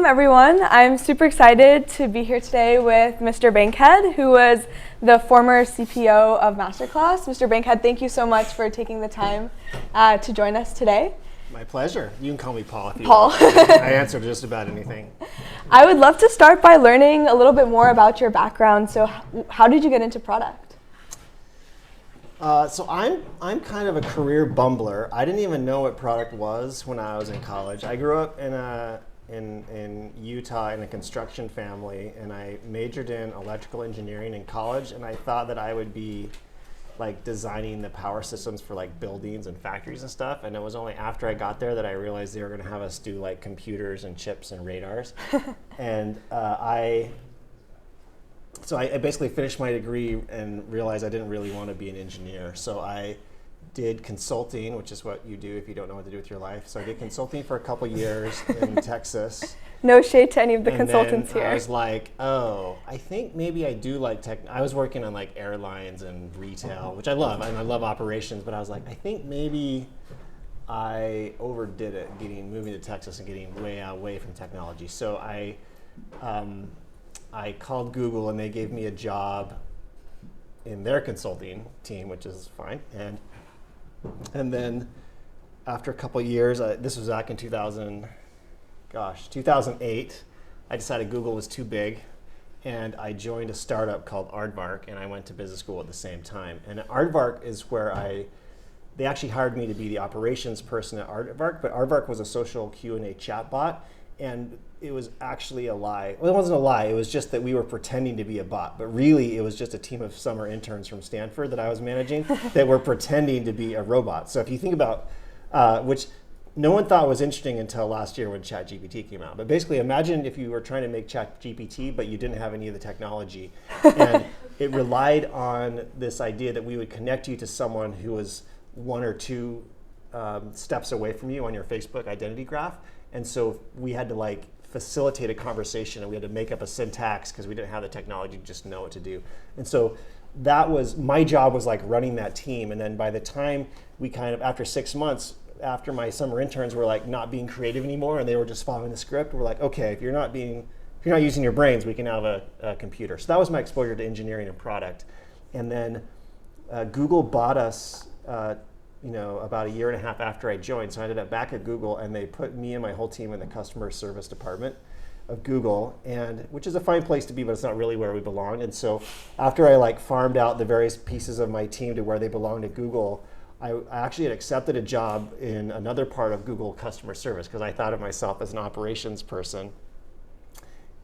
Everyone. I'm super excited to be here today with Mr. Bankhead, who was the former CPO of MasterClass. Mr. Bankhead, thank you so much for taking the time to join us today. My pleasure. You can call me Paul if you Paul. want. I answer just about anything. I would love to start by learning a little bit more about your background. So how did you get into product? So I'm kind of a career bumbler. I didn't even know what product was when I was in college. I grew up in Utah in a construction family, and I majored in electrical engineering in college, and I thought that I would be like designing the power systems for like buildings and factories and stuff, and it was only after I got there that I realized they were going to have us do like computers and chips and radars. And I basically finished my degree and realized I didn't really want to be an engineer, so I did consulting, which is what you do if you don't know what to do with your life. So I did consulting for a couple years in Texas. No shade to any of the And consultants then here. I was like, oh, I think maybe I do like tech. I was working on like airlines and retail, which I love, and I love operations, but I was like, I think maybe I overdid it moving to Texas and getting way away from technology. So I called Google, and they gave me a job in their consulting team, which is fine. And then after a couple of years, this was back in 2008, I decided Google was too big, and I joined a startup called Aardvark, and I went to business school at the same time. And Aardvark is where they actually hired me to be the operations person at Aardvark, but Aardvark was a social Q&A chatbot, and it was actually a lie. Well, it wasn't a lie, it was just that we were pretending to be a bot, but really it was just a team of summer interns from Stanford that I was managing that were pretending to be a robot. So if you think about, which no one thought was interesting until last year when ChatGPT came out, but basically imagine if you were trying to make ChatGPT, but you didn't have any of the technology, and it relied on this idea that we would connect you to someone who was one or two steps away from you on your Facebook identity graph. And so we had to like facilitate a conversation, and we had to make up a syntax because we didn't have the technology to just know what to do. And so that was, my job was like running that team. And then by the time we after 6 months, after my summer interns were like not being creative anymore and they were just following the script, we're like, okay, if you're not using your brains, we can have a computer. So that was my exposure to engineering and product. And then Google bought us about a year and a half after I joined. So I ended up back at Google, and they put me and my whole team in the customer service department of Google, which is a fine place to be, but it's not really where we belonged. And so after I like farmed out the various pieces of my team to where they belonged at Google, I actually had accepted a job in another part of Google customer service because I thought of myself as an operations person.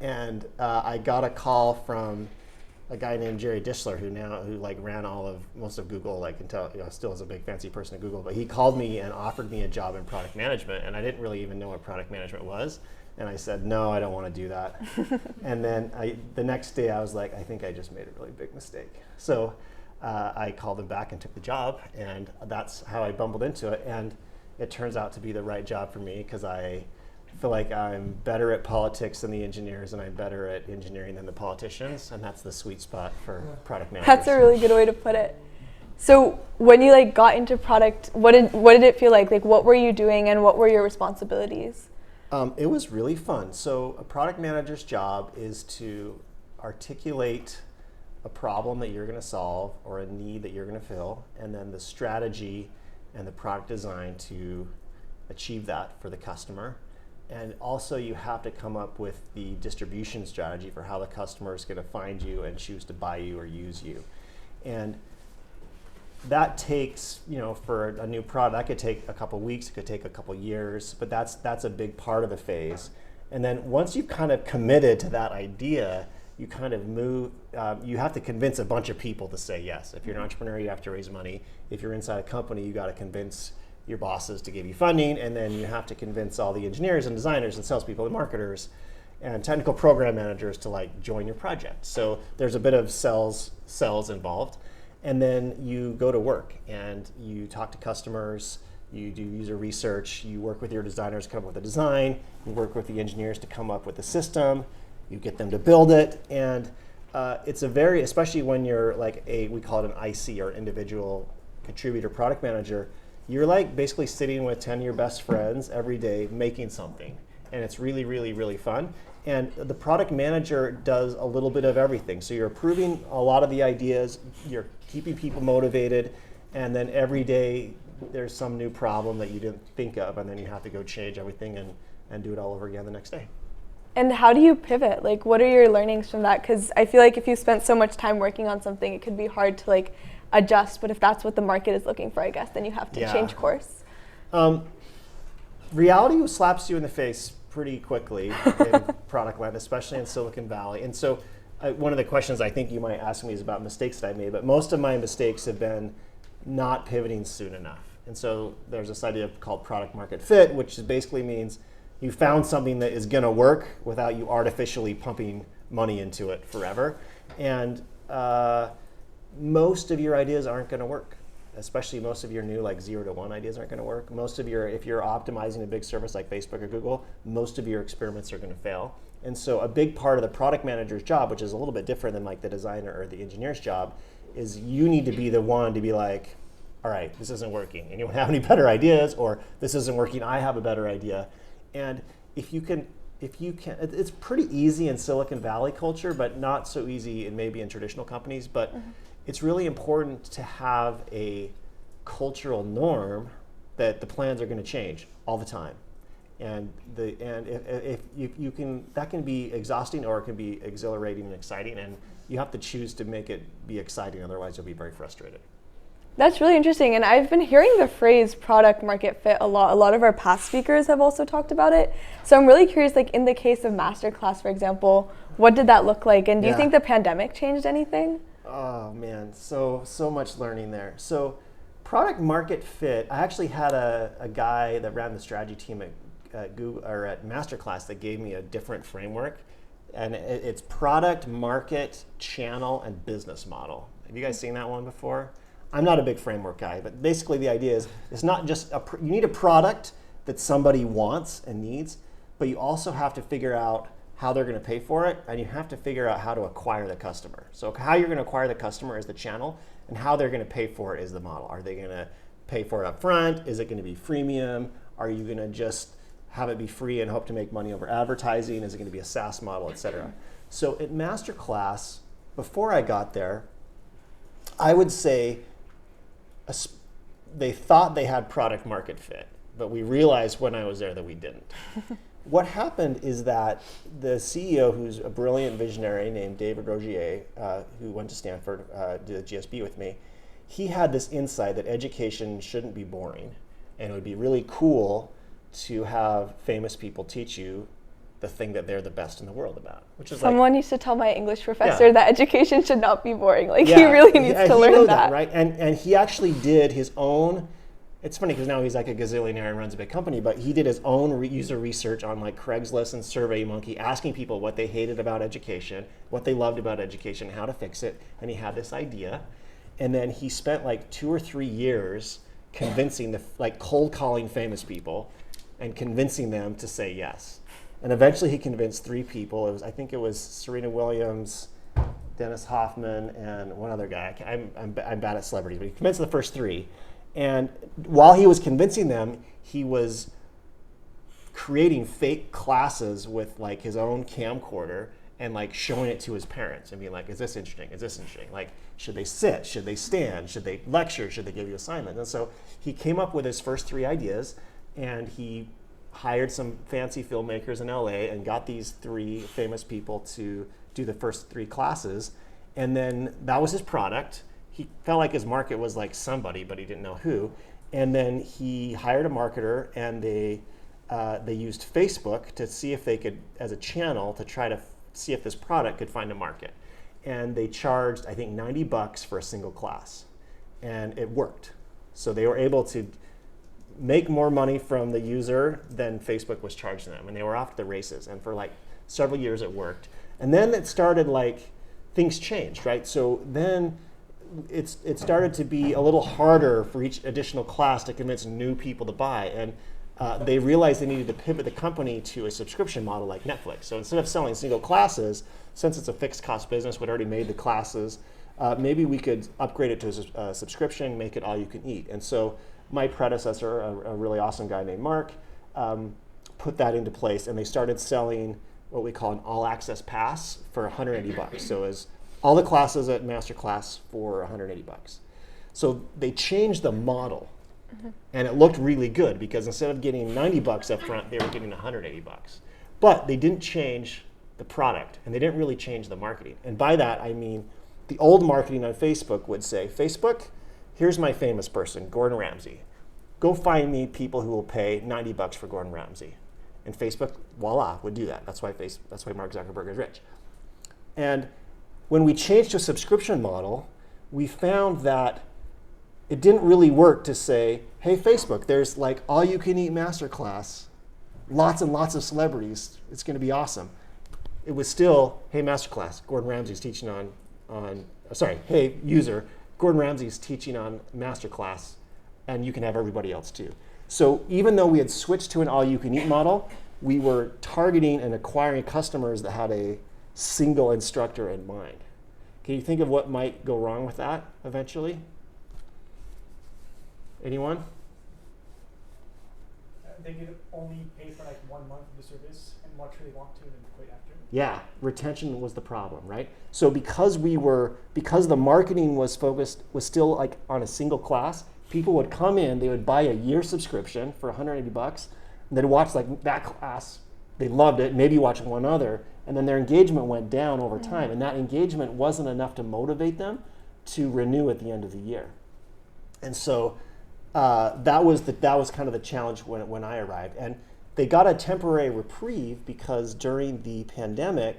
And I got a call from a guy named Jerry Dishler who ran most of Google, like until still is a big fancy person at Google. But he called me and offered me a job in product management, and I didn't really even know what product management was. And I said, no, I don't want to do that. And then the next day I was like, I think I just made a really big mistake. So I called him back and took the job, and that's how I bumbled into it. And it turns out to be the right job for me because I feel like I'm better at politics than the engineers, and I'm better at engineering than the politicians, and that's the sweet spot for product managers. That's a really good way to put it. So when you got into product, what did it feel like? Like, what were you doing, and what were your responsibilities? It was really fun. So a product manager's job is to articulate a problem that you're going to solve or a need that you're going to fill, and then the strategy and the product design to achieve that for the customer. And also you have to come up with the distribution strategy for how the customer is going to find you and choose to buy you or use you. And that takes, for a new product, that could take a couple weeks, it could take a couple years, but that's a big part of the phase. And then once you've kind of committed to that idea, you kind of move, you have to convince a bunch of people to say yes. If you're an entrepreneur, you have to raise money. If you're inside a company, you got to convince your bosses to give you funding, and then you have to convince all the engineers and designers and salespeople and marketers and technical program managers to join your project. So there's a bit of sales involved. And then you go to work and you talk to customers, you do user research, you work with your designers to come up with a design, you work with the engineers to come up with a system, you get them to build it, and it's especially when you're we call it an IC, or individual contributor product manager, you're basically sitting with 10 of your best friends every day making something. and it's really, really, really fun. And the product manager does a little bit of everything. So you're approving a lot of the ideas, you're keeping people motivated, and then every day there's some new problem that you didn't think of, and then you have to go change everything and do it all over again the next day. And how do you pivot? Like, what are your learnings from that? Because I feel like if you spent so much time working on something, it could be hard to like adjust. But if that's what the market is looking for, I guess, then you have to change course. Reality slaps you in the face pretty quickly in product land, especially in Silicon Valley. And so one of the questions I think you might ask me is about mistakes that I made, but most of my mistakes have been not pivoting soon enough. And so there's this idea called product market fit, which basically means you found something that is going to work without you artificially pumping money into it forever. And most of your ideas aren't going to work. Especially most of your new like 0 to 1 ideas aren't going to work. Most of your, if you're optimizing a big service like Facebook or Google, most of your experiments are going to fail. And so a big part of the product manager's job, which is a little bit different than like the designer or the engineer's job, is you need to be the one to be like, all right, this isn't working. Anyone have any better ideas? Or this isn't working, I have a better idea. And if you can, it's pretty easy in Silicon Valley culture, but not so easy in maybe in traditional companies. But it's really important to have a cultural norm that the plans are going to change all the time, and if you can, that can be exhausting or it can be exhilarating and exciting, and you have to choose to make it be exciting. Otherwise, you'll be very frustrated. That's really interesting, and I've been hearing the phrase product market fit a lot. A lot of our past speakers have also talked about it. So I'm really curious, like in the case of MasterClass, for example, what did that look like? And do you think the pandemic changed anything? Oh man, so much learning there. So product market fit, I actually had a guy that ran the strategy team at Google or at MasterClass that gave me a different framework. And it's product, market, channel, and business model. Have you guys seen that one before? I'm not a big framework guy, but basically the idea is it's not just, you need a product that somebody wants and needs, but you also have to figure out how they're going to pay for it, and you have to figure out how to acquire the customer. So how you're going to acquire the customer is the channel, and how they're going to pay for it is the model. Are they going to pay for it up front? Is it going to be freemium? Are you going to just have it be free and hope to make money over advertising? Is it going to be a SaaS model, et cetera? So at MasterClass, before I got there, I would say they thought they had product market fit, but we realized when I was there that we didn't. What happened is that the CEO, who's a brilliant visionary named David Rogier, who went to Stanford, did GSB with me, he had this insight that education shouldn't be boring, and it would be really cool to have famous people teach you the thing that they're the best in the world about. Which is someone used to tell my English professor that education should not be boring. Like he really needs to learn that. Right? And he actually did his own. It's funny because now he's like a gazillionaire and runs a big company, but he did his own user research on like Craigslist and SurveyMonkey, asking people what they hated about education, what they loved about education, how to fix it, and he had this idea. And then he spent like 2 or 3 years convincing like cold calling famous people and convincing them to say yes. And eventually he convinced 3 people. I think it was Serena Williams, Dennis Hoffman, and one other guy. I'm bad at celebrities, but he convinced the first 3. And while he was convincing them, he was creating fake classes with like his own camcorder and like showing it to his parents and being like, is this interesting? Is this interesting? Like, should they sit? Should they stand? Should they lecture? Should they give you assignments? And so he came up with his first 3 ideas, and he hired some fancy filmmakers in LA and got these 3 famous people to do the first 3 classes. And then that was his product. He felt like his market was like somebody, but he didn't know who. And then he hired a marketer, and they used Facebook to see if they could, as a channel, to try to see if this product could find a market. And they charged, I think, $90 for a single class. And it worked. So they were able to make more money from the user than Facebook was charging them. And they were off to the races. And for like several years it worked. And then it started like, things changed, right? So then it started to be a little harder for each additional class to convince new people to buy. And they realized they needed to pivot the company to a subscription model like Netflix. So instead of selling single classes, since it's a fixed cost business, we'd already made the classes, maybe we could upgrade it to a subscription, make it all you can eat. And so my predecessor, a really awesome guy named Mark, put that into place, and they started selling what we call an all access pass for $180. So it's all the classes at MasterClass for $180. So they changed the model, and it looked really good because instead of getting $90 up front, they were getting $180. But they didn't change the product, and they didn't really change the marketing. And by that, I mean the old marketing on Facebook would say, Facebook, here's my famous person, Gordon Ramsay. Go find me people who will pay $90 for Gordon Ramsay. And Facebook, voila, would do that. That's why Mark Zuckerberg is rich. And when we changed to a subscription model, we found that it didn't really work to say, hey, Facebook, there's like all-you-can-eat MasterClass, lots and lots of celebrities. It's going to be awesome. It was still, hey, MasterClass, Gordon Ramsay's teaching hey, user, Gordon Ramsay's teaching on MasterClass, and you can have everybody else too. So even though we had switched to an all-you-can-eat model, we were targeting and acquiring customers that had a single instructor in mind. Can you think of what might go wrong with that eventually? Anyone? They could only pay for like 1 month of the service and watch who they want to and then quit after. Yeah, retention was the problem, right? So because the marketing was still like on a single class, people would come in, they would buy a year subscription for $180, and they'd watch like that class, they loved it, maybe watch one other, and then their engagement went down over time, and that engagement wasn't enough to motivate them to renew at the end of the year. And so that was kind of the challenge when I arrived. And they got a temporary reprieve because during the pandemic,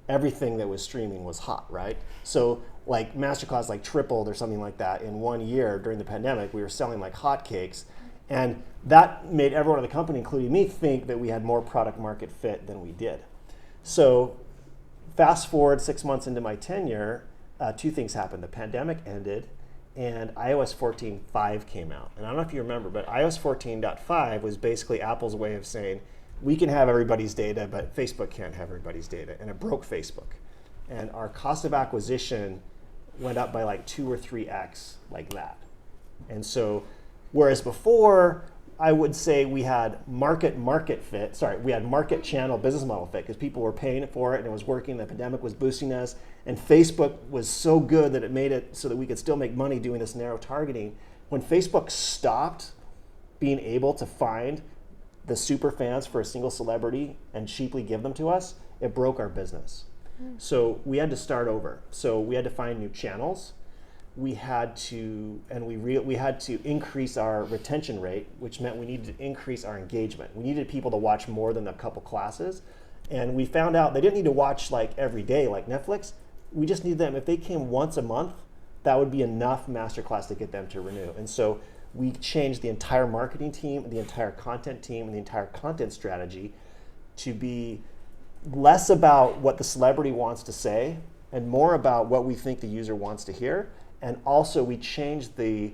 everything that was streaming was hot, right? So like MasterClass like tripled or something like that in 1 year during the pandemic. We were selling like hotcakes. And that made everyone in the company, including me, think that we had more product market fit than we did. So fast forward 6 months into my tenure, two things happened. The pandemic ended, and iOS 14.5 came out. And I don't know if you remember, but iOS 14.5 was basically Apple's way of saying, we can have everybody's data, but Facebook can't have everybody's data. And it broke Facebook. And our cost of acquisition went up by like 2 or 3x like that. And so, whereas before, I would say we had market channel business model fit because people were paying for it and it was working. The pandemic was boosting us, and Facebook was so good that it made it so that we could still make money doing this narrow targeting. When Facebook stopped being able to find the super fans for a single celebrity and cheaply give them to us, it broke our business. So we had to start over. So we had to find new channels. We had to increase our retention rate, which meant we needed to increase our engagement. We needed people to watch more than a couple classes. And we found out they didn't need to watch like every day like Netflix. We just needed them, if they came once a month, that would be enough MasterClass to get them to renew. And so we changed the entire marketing team, the entire content team, and the entire content strategy to be less about what the celebrity wants to say and more about what we think the user wants to hear. And also we changed the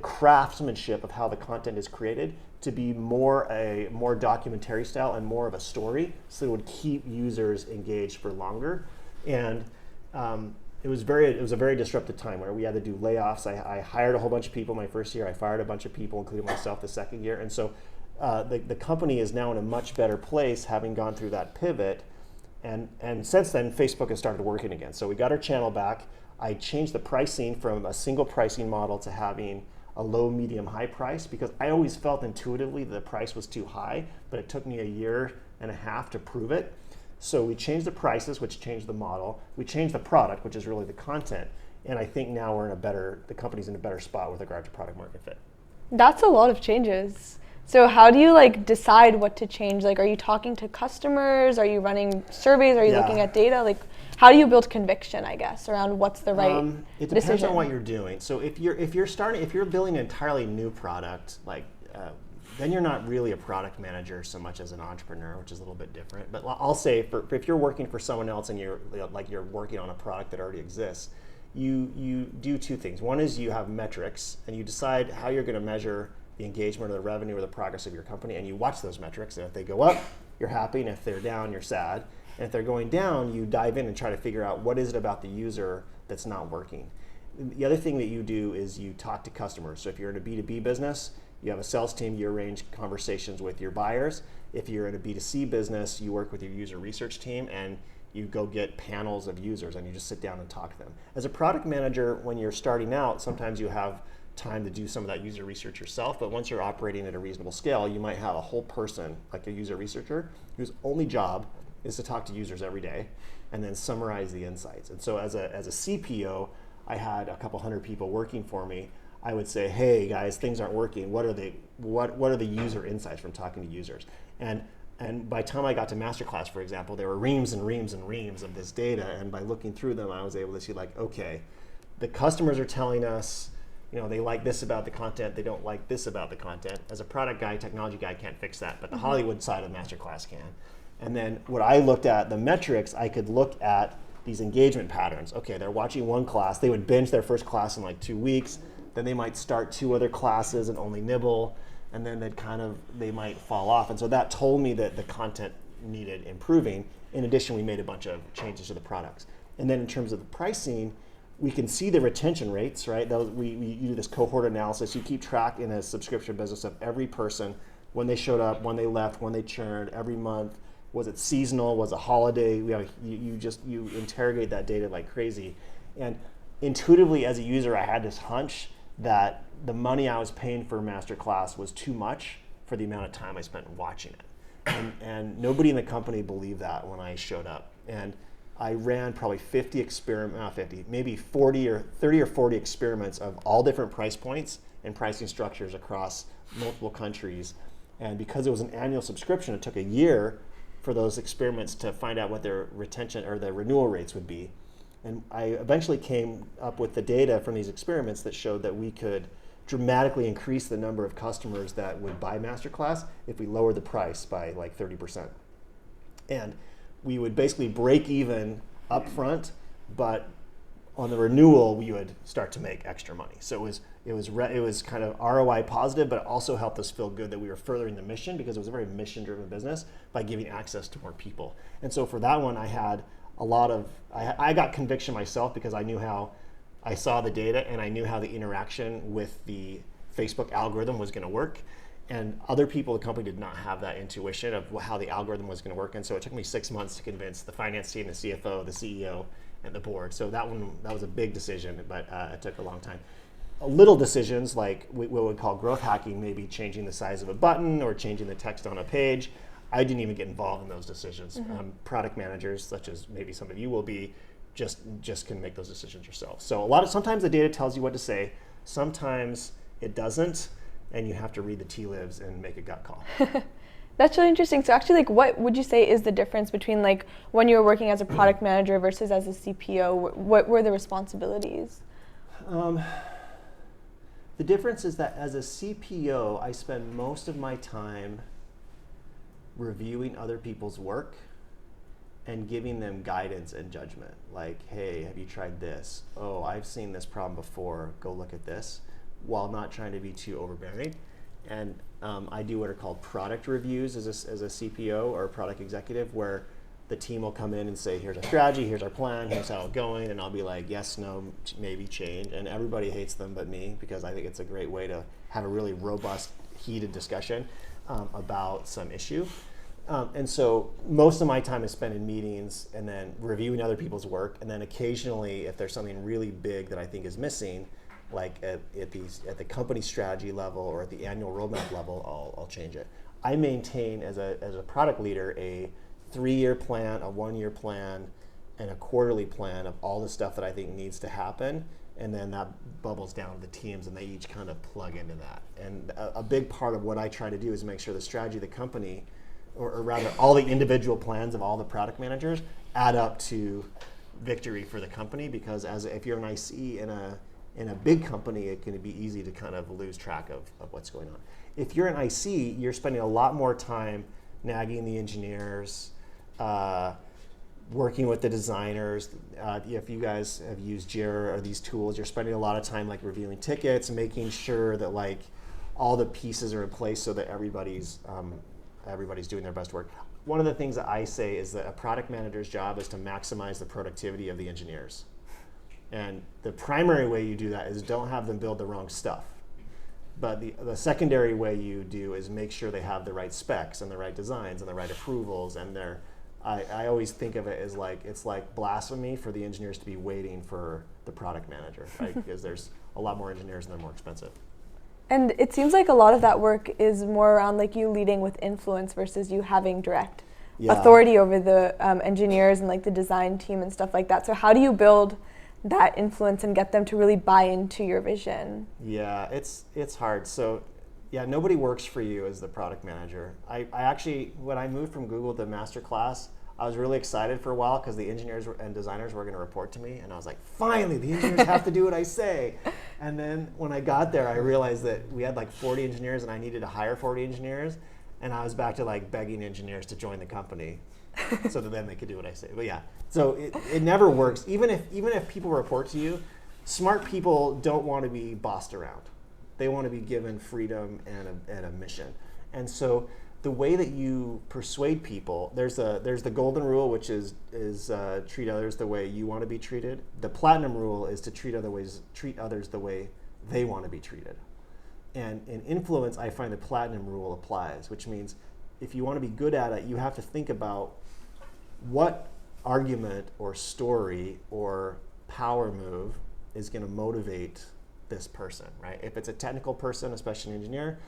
craftsmanship of how the content is created to be more documentary style and more of a story, so it would keep users engaged for longer. And it was a very disruptive time where we had to do layoffs. I hired a whole bunch of people my first year. I fired a bunch of people, including myself, the second year. And so the company is now in a much better place, having gone through that pivot. And since then, Facebook has started working again. So we got our channel back. I changed the pricing from a single pricing model to having a low, medium, high price, because I always felt intuitively the price was too high, but it took me 1.5 years to prove it. So we changed the prices, which changed the model. We changed the product, which is really the content. And I think now the company's in a better spot with regard to product market fit. That's a lot of changes. So how do you like decide what to change? Like, are you talking to customers? Are you running surveys? Are you looking at data? Like, how do you build conviction, I guess, around what's the right it depends decision? on what you're doing. So if you're building an entirely new product, like then you're not really a product manager so much as an entrepreneur, which is a little bit different. But I'll say if you're working for someone else and you're working on a product that already exists, you do two things. One is you have metrics, and you decide how you're going to measure the engagement or the revenue or the progress of your company, and you watch those metrics. And if they go up, you're happy, and if they're down, you're sad. And if they're going down, you dive in and try to figure out what is it about the user that's not working. The other thing that you do is you talk to customers. So if you're in a B2B business, you have a sales team, you arrange conversations with your buyers, If you're in a B2C business, you work with your user research team and you go get panels of users and you just sit down and talk to them. As a product manager, when you're starting out, sometimes you have time to do some of that user research yourself, but once you're operating at a reasonable scale, you might have a whole person, like a user researcher, whose only job is to talk to users every day and then summarize the insights. And so as a CPO, I had a couple hundred people working for me. I would say, hey guys, things aren't working. What are the user insights from talking to users? And by the time I got to MasterClass, for example, there were reams and reams and reams of this data, and by looking through them, I was able to see like, okay, the customers are telling us, they like this about the content, they don't like this about the content. As a product guy, technology guy, can't fix that, but the Hollywood side of MasterClass can. And then what I looked at, the metrics, I could look at these engagement patterns. Okay, they're watching one class, they would binge their first class in like 2 weeks, then they might start 2 other classes and only nibble, and then they might fall off. And so that told me that the content needed improving. In addition, we made a bunch of changes to the products. And then in terms of the pricing, we can see the retention rates, right? We do this cohort analysis. You keep track in a subscription business of every person, when they showed up, when they left, when they churned, every month. Was it seasonal? Was it holiday? You interrogate that data like crazy. And intuitively, as a user, I had this hunch that the money I was paying for MasterClass was too much for the amount of time I spent watching it. And nobody in the company believed that when I showed up. And I ran probably 40 or 30 or 40 experiments of all different price points and pricing structures across multiple countries. And because it was an annual subscription, it took a year for those experiments to find out what their retention or their renewal rates would be. And I eventually came up with the data from these experiments that showed that we could dramatically increase the number of customers that would buy MasterClass if we lowered the price by like 30%. And we would basically break even up front, but on the renewal, we would start to make extra money. So it was kind of ROI positive, but it also helped us feel good that we were furthering the mission, because it was a very mission-driven business, by giving access to more people. And so for that one, I had I got conviction myself, because I knew how I saw the data and I knew how the interaction with the Facebook algorithm was going to work. And other people in the company did not have that intuition of how the algorithm was going to work. And so it took me 6 months to convince the finance team, the CFO, the CEO, and the board. So that was a big decision, but it took a long time. Little decisions like what we would call growth hacking, maybe changing the size of a button or changing the text on a page, I didn't even get involved in those decisions. Product managers, such as maybe some of you will be, just can make those decisions yourself. So sometimes the data tells you what to say, sometimes it doesn't, and you have to read the tea leaves and make a gut call. That's really interesting. So actually, what would you say is the difference between when you were working as a product manager versus as a CPO? What were the responsibilities? The difference is that as a CPO, I spend most of my time reviewing other people's work and giving them guidance and judgment. Like, hey, have you tried this? Oh, I've seen this problem before. Go look at this, while not trying to be too overbearing. And I do what are called product reviews as a CPO or a product executive, where the team will come in and say, here's our strategy, here's our plan, here's how it's going, and I'll be like, yes, no, maybe change. And everybody hates them but me, because I think it's a great way to have a really robust, heated discussion about some issue. And so most of my time is spent in meetings and then reviewing other people's work, and then occasionally, if there's something really big that I think is missing, like at the company strategy level or at the annual roadmap level, I'll change it. I maintain as a product leader a 3-year plan, a 1-year plan, and a quarterly plan of all the stuff that I think needs to happen, and then that bubbles down to the teams, and they each kind of plug into that. And a big part of what I try to do is make sure the strategy of the company, or rather all the individual plans of all the product managers, add up to victory for the company, because if you're an IC in a big company, it can be easy to kind of lose track of what's going on. If you're an IC, you're spending a lot more time nagging the engineers, working with the designers. If you guys have used Jira or these tools, you're spending a lot of time reviewing tickets, making sure that all the pieces are in place so that everybody's doing their best work. One of the things that I say is that a product manager's job is to maximize the productivity of the engineers. And the primary way you do that is don't have them build the wrong stuff. But the secondary way you do is make sure they have the right specs and the right designs and the right approvals, and I always think of it as like, it's like blasphemy for the engineers to be waiting for the product manager, right? Because there's a lot more engineers and they're more expensive. And it seems like a lot of that work is more around like you leading with influence versus you having direct authority over the engineers and like the design team and stuff like that. So how do you build that influence and get them to really buy into your vision? Yeah, it's hard. So yeah, nobody works for you as the product manager. I actually, when I moved from Google to MasterClass, I was really excited for a while because the engineers and designers were going to report to me, and I was like, finally, the engineers have to do what I say. And then when I got there, I realized that we had like 40 engineers and I needed to hire 40 engineers, and I was back to like begging engineers to join the company so that then they could do what I say. But yeah, so it never works. Even if people report to you, smart people don't want to be bossed around. They want to be given freedom and a mission. And so the way that you persuade people, there's the golden rule, which is treat others the way you want to be treated. The platinum rule is to treat others the way they want to be treated. And in influence, I find the platinum rule applies, which means if you want to be good at it, you have to think about what argument or story or power move is going to motivate this person, right? If it's a technical person, especially an engineer,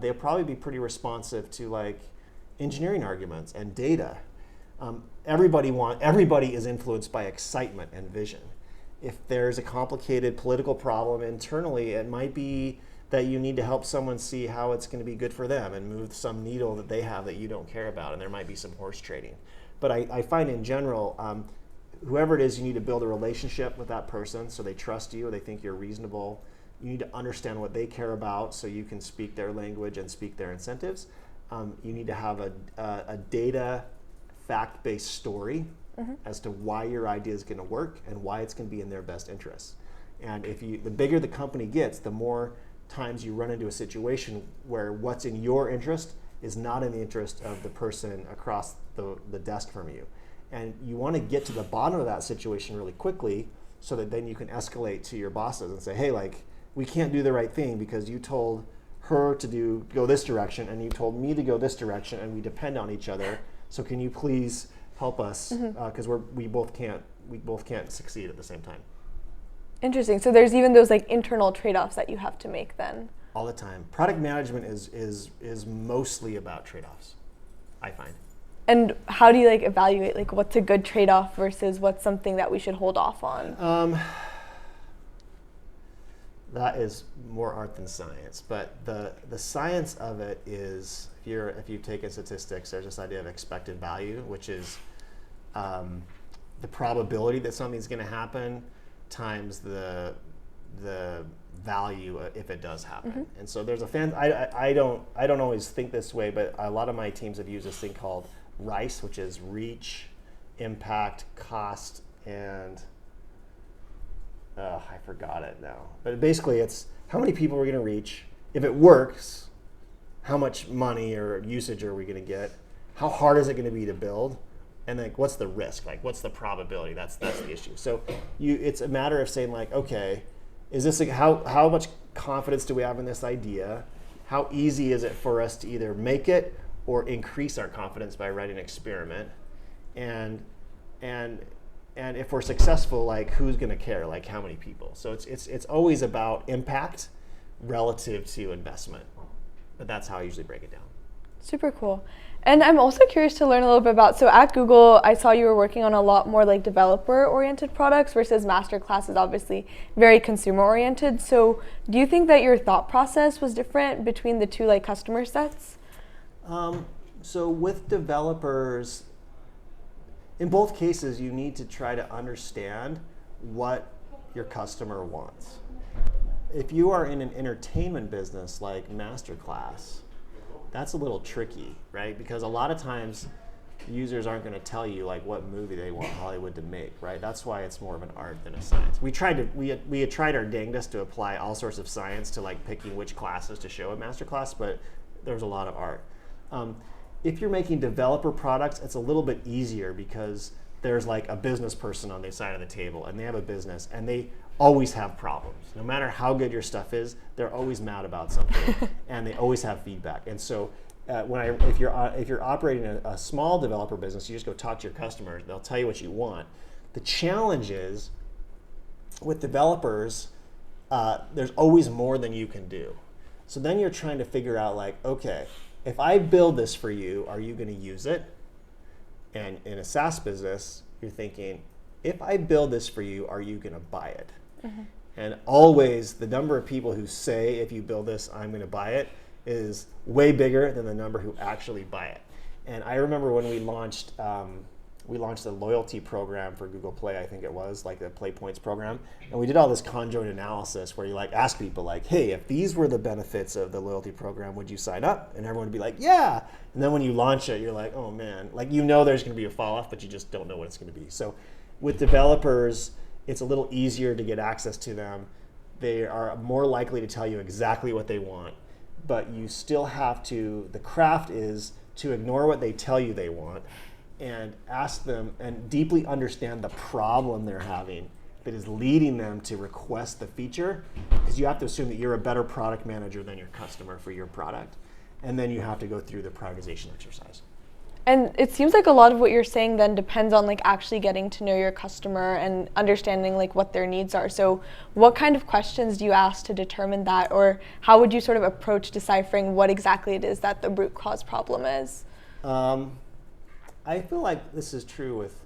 they'll probably be pretty responsive to like engineering arguments and data. Everybody is influenced by excitement and vision. If there's a complicated political problem internally, it might be that you need to help someone see how it's going to be good for them and move some needle that they have that you don't care about, and there might be some horse trading. But I find in general, whoever it is, you need to build a relationship with that person so they trust you, they think you're reasonable. You need to understand what they care about so you can speak their language and speak their incentives. You need to have a data, fact-based story as to why your idea is going to work and why it's going to be in their best interests. And the bigger the company gets, the more times you run into a situation where what's in your interest is not in the interest of the person across the desk from you. And you want to get to the bottom of that situation really quickly so that then you can escalate to your bosses and say, hey, like, we can't do the right thing because you told her to go this direction and you told me to go this direction, and we depend on each other. So can you please help us because we both can't succeed at the same time. Interesting. So there's even those like internal trade-offs that you have to make then. All the time. Product management is mostly about trade-offs, I find. And how do you like evaluate like what's a good trade-off versus what's something that we should hold off on? That is more art than science, but the science of it is, if you've taken statistics, there's this idea of expected value, which is the probability that something's going to happen times the value if it does happen. And so there's I don't always think this way, but a lot of my teams have used this thing called RICE, which is reach, impact, cost, and I forgot it now. But basically it's how many people we're going to reach. If it works, how much money or usage are we going to get? How hard is it going to be to build? And like, what's the risk? Like, what's the probability? That's the issue. So it's a matter of saying like, okay, is this how much confidence do we have in this idea? How easy is it for us to either make it or increase our confidence by running an experiment? And if we're successful, like who's going to care? Like how many people? So it's always about impact relative to investment. But that's how I usually break it down. Super cool. And I'm also curious to learn a little bit about, so at Google, I saw you were working on a lot more like developer-oriented products versus MasterClass is obviously very consumer-oriented. So do you think that your thought process was different between the two like customer sets? So with developers, in both cases, you need to try to understand what your customer wants. If you are in an entertainment business like MasterClass, that's a little tricky, right? Because a lot of times users aren't going to tell you like what movie they want Hollywood to make, right? That's why it's more of an art than a science. We had tried our dangest to apply all sorts of science to like picking which classes to show at MasterClass, but there's a lot of art. If you're making developer products, it's a little bit easier because there's like a business person on the side of the table, and they have a business, and they always have problems. No matter how good your stuff is, they're always mad about something, and they always have feedback. And so, if you're operating a small developer business, you just go talk to your customers. They'll tell you what you want. The challenge is with developers, there's always more than you can do. So then you're trying to figure out like, okay, if I build this for you, are you going to use it? And in a SaaS business, you're thinking, if I build this for you, are you going to buy it? Mm-hmm. And always the number of people who say, if you build this, I'm going to buy it, is way bigger than the number who actually buy it. And I remember when we launched a loyalty program for Google Play, I think it was, like the Play Points program. And we did all this conjoint analysis where you like ask people like, hey, if these were the benefits of the loyalty program, would you sign up? And everyone would be like, yeah. And then when you launch it, you're like, oh man, like you know there's going to be a fall off, but you just don't know what it's going to be. So with developers, it's a little easier to get access to them. They are more likely to tell you exactly what they want, but you still have to, the craft is to ignore what they tell you they want and ask them and deeply understand the problem they're having that is leading them to request the feature, because you have to assume that you're a better product manager than your customer for your product, and then you have to go through the prioritization exercise. And it seems like a lot of what you're saying then depends on like actually getting to know your customer and understanding like what their needs are. So what kind of questions do you ask to determine that, or how would you sort of approach deciphering what exactly it is that the root cause problem is? I feel like this is true with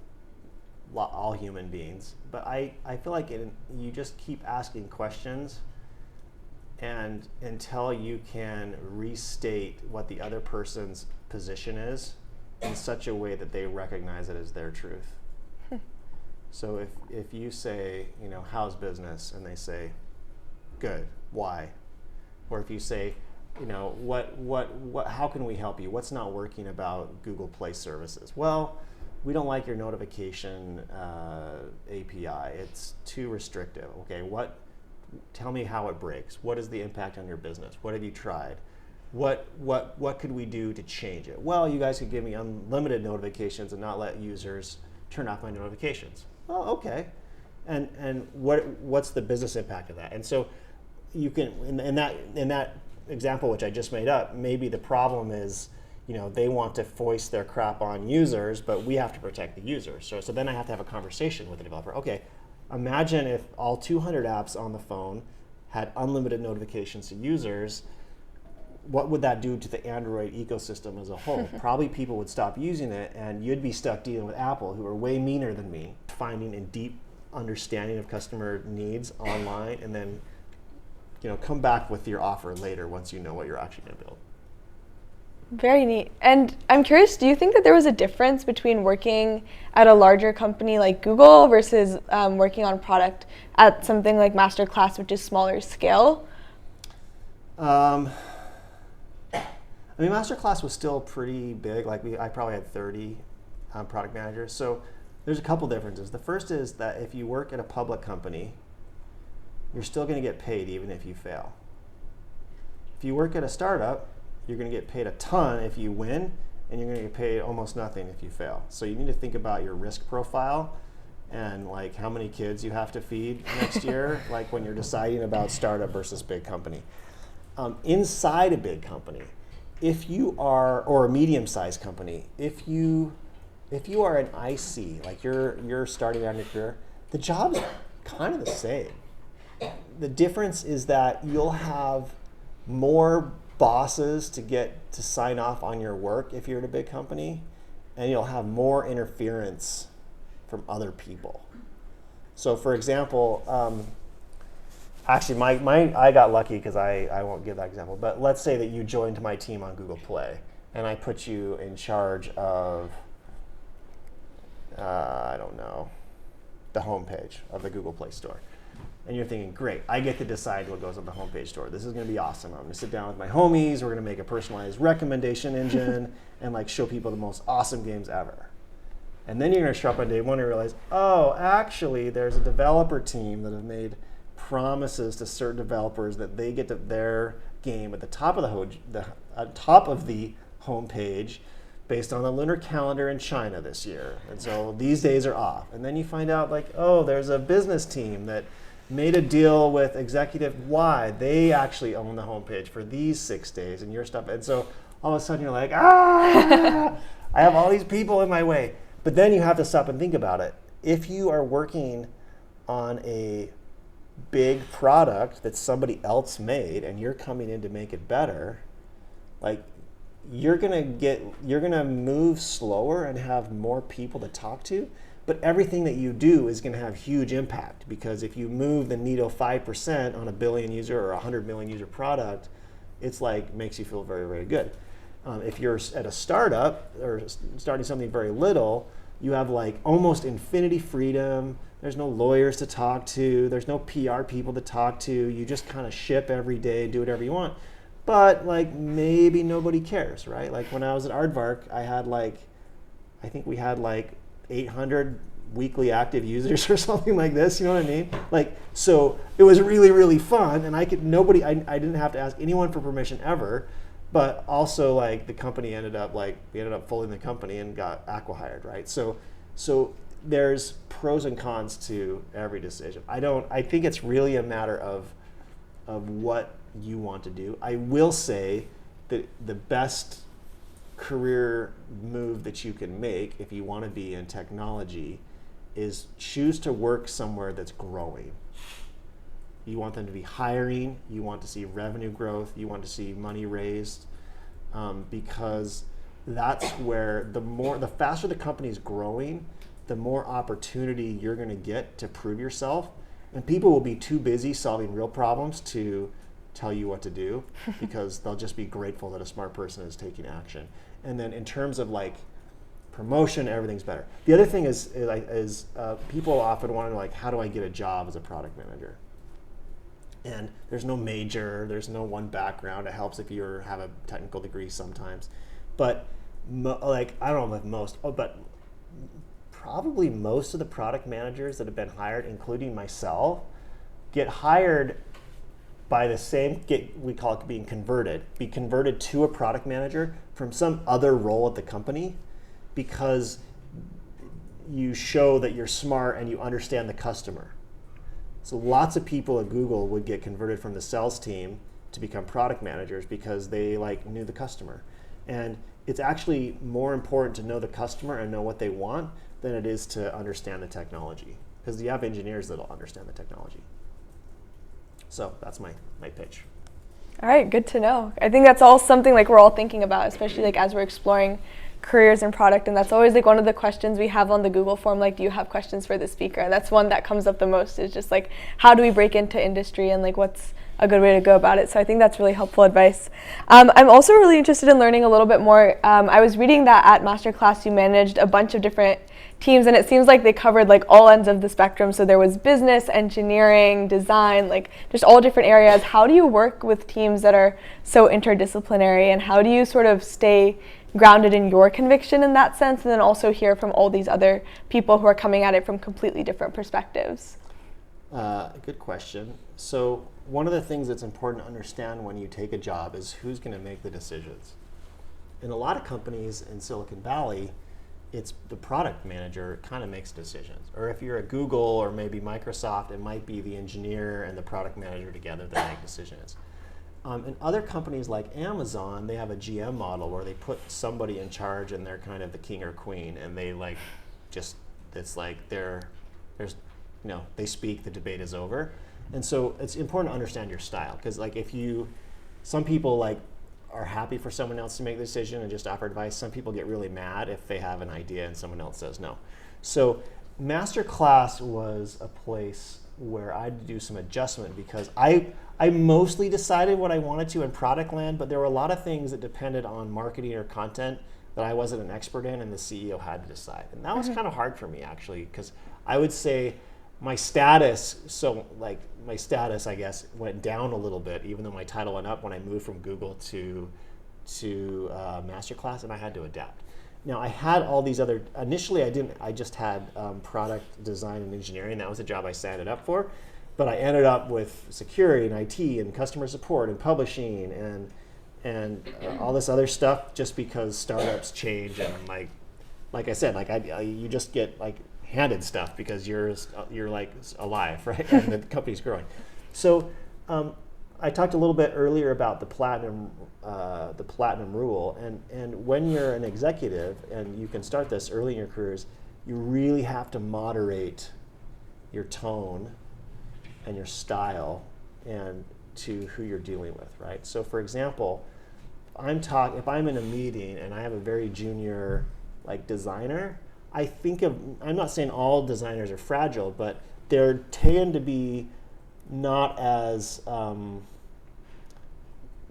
all human beings, but I feel like you just keep asking questions and until you can restate what the other person's position is in such a way that they recognize it as their truth. So if you say, you know, how's business? And they say, good, why? Or if you say, you know, how can we help you? What's not working about Google Play services? Well, we don't like your notification API. It's too restrictive. Okay, tell me how it breaks. What is the impact on your business? What have you tried? What could we do to change it? Well, you guys could give me unlimited notifications and not let users turn off my notifications. Oh, okay. And what's the business impact of that? And so you can in that example which I just made up, maybe the problem is, you know, they want to foist their crap on users, but we have to protect the users. So then I have to have a conversation with the developer. Okay, imagine if all 200 apps on the phone had unlimited notifications to users. What would that do to the Android ecosystem as a whole? Probably people would stop using it, and you'd be stuck dealing with Apple, who are way meaner than me, finding a deep understanding of customer needs online, and then, you know, come back with your offer later once you know what you're actually going to build. Very neat. And I'm curious, do you think that there was a difference between working at a larger company like Google versus working on product at something like MasterClass, which is smaller scale? I mean, MasterClass was still pretty big. Like I probably had 30 product managers. So there's a couple differences. The first is that if you work at a public company, you're still going to get paid even if you fail. If you work at a startup, you're going to get paid a ton if you win, and you're going to get paid almost nothing if you fail. So you need to think about your risk profile and like how many kids you have to feed next year, like when you're deciding about startup versus big company. Inside a big company, if you are, or a medium-sized company, if you are an IC, like you're starting out in your career, the job's kind of the same. The difference is that you'll have more bosses to get to sign off on your work if you're at a big company, and you'll have more interference from other people. So for example, actually I got lucky because I won't give that example, but let's say that you joined my team on Google Play and I put you in charge of, I don't know, the homepage of the Google Play Store. And you're thinking, great, I get to decide what goes on the homepage store. This is going to be awesome. I'm going to sit down with my homies. We're going to make a personalized recommendation engine and like show people the most awesome games ever. And then you're going to show up on day one and realize, oh, actually, there's a developer team that have made promises to certain developers that they get their game at the top of the homepage based on the lunar calendar in China this year. And so these days are off. And then you find out like, oh, there's a business team that made a deal with executive Y. They actually own the homepage for these 6 days and your stuff. And so all of a sudden you're like, I have all these people in my way. But then you have to stop and think about it. If you are working on a big product that somebody else made and you're coming in to make it better, like you're gonna move slower and have more people to talk to, but everything that you do is gonna have huge impact, because if you move the needle 5% on a billion user or 100 million user product, it's like makes you feel very, very good. If you're at a startup or starting something very little, you have like almost infinity freedom. There's no lawyers to talk to. There's no PR people to talk to. You just kind of ship every day, do whatever you want. But like maybe nobody cares, right? Like when I was at Aardvark, I think we had like 800 weekly active users or something like this. You know what I mean? Like, so it was really, really fun, and I didn't have to ask anyone for permission ever. But also, like, the company we ended up folding the company and got acqui-hired, right? So there's pros and cons to every decision. I think it's really a matter of what you want to do. I will say that the best career move that you can make if you want to be in technology is choose to work somewhere that's growing. You want them to be hiring, you want to see revenue growth, you want to see money raised, because that's where the faster the company is growing, the more opportunity you're going to get to prove yourself. And people will be too busy solving real problems to tell you what to do, because they'll just be grateful that a smart person is taking action. And then in terms of like promotion, everything's better. The other thing is people often want to like, how do I get a job as a product manager? And there's no major, there's no one background. It helps if you have a technical degree sometimes. But I don't know if most, but probably most of the product managers that have been hired, including myself, get hired by the same, we call it be converted to a product manager from some other role at the company, because you show that you're smart and you understand the customer. So lots of people at Google would get converted from the sales team to become product managers because they like knew the customer. And it's actually more important to know the customer and know what they want than it is to understand the technology, because you have engineers that'll understand the technology. So that's my pitch. All right, good to know. I think that's all something like we're all thinking about, especially like as we're exploring careers in product, and that's always like one of the questions we have on the Google form, like, do you have questions for the speaker? And that's one that comes up the most, is just like, how do we break into industry and like what's a good way to go about it? So I think that's really helpful advice. I'm also really interested in learning a little bit more. I was reading that at MasterClass you managed a bunch of different teams, and it seems like they covered like all ends of the spectrum. So there was business, engineering, design, like just all different areas. How do you work with teams that are so interdisciplinary, and how do you sort of stay grounded in your conviction in that sense, and then also hear from all these other people who are coming at it from completely different perspectives? Good question. So one of the things that's important to understand when you take a job is who's going to make the decisions. In a lot of companies in Silicon Valley, it's the product manager kind of makes decisions. Or if you're at Google or maybe Microsoft, it might be the engineer and the product manager together that make decisions. In other companies like Amazon, they have a GM model where they put somebody in charge and they're kind of the king or queen, and they like just, it's like they speak, the debate is over. And so it's important to understand your style, because like some people like are happy for someone else to make the decision and just offer advice. Some people get really mad if they have an idea and someone else says no. So MasterClass was a place where I had to do some adjustment, because I mostly decided what I wanted to in product land, but there were a lot of things that depended on marketing or content that I wasn't an expert in, and the CEO had to decide. And that was kind of hard for me, actually, because I would say my status, I guess, went down a little bit, even though my title went up when I moved from Google to MasterClass, and I had to adapt. Now, I had all these other, initially I just had product design and engineering. That was the job I signed it up for. But I ended up with security and IT and customer support and publishing and all this other stuff, just because startups change and like I said, you just get like handed stuff because you're like alive, right? And the company's growing. So I talked a little bit earlier about the platinum rule, and when you're an executive, and you can start this early in your careers, you really have to moderate your tone and your style and to who you're dealing with, right? So for example, if I'm in a meeting and I have a very junior like designer, I'm not saying all designers are fragile, but they tend to be not as,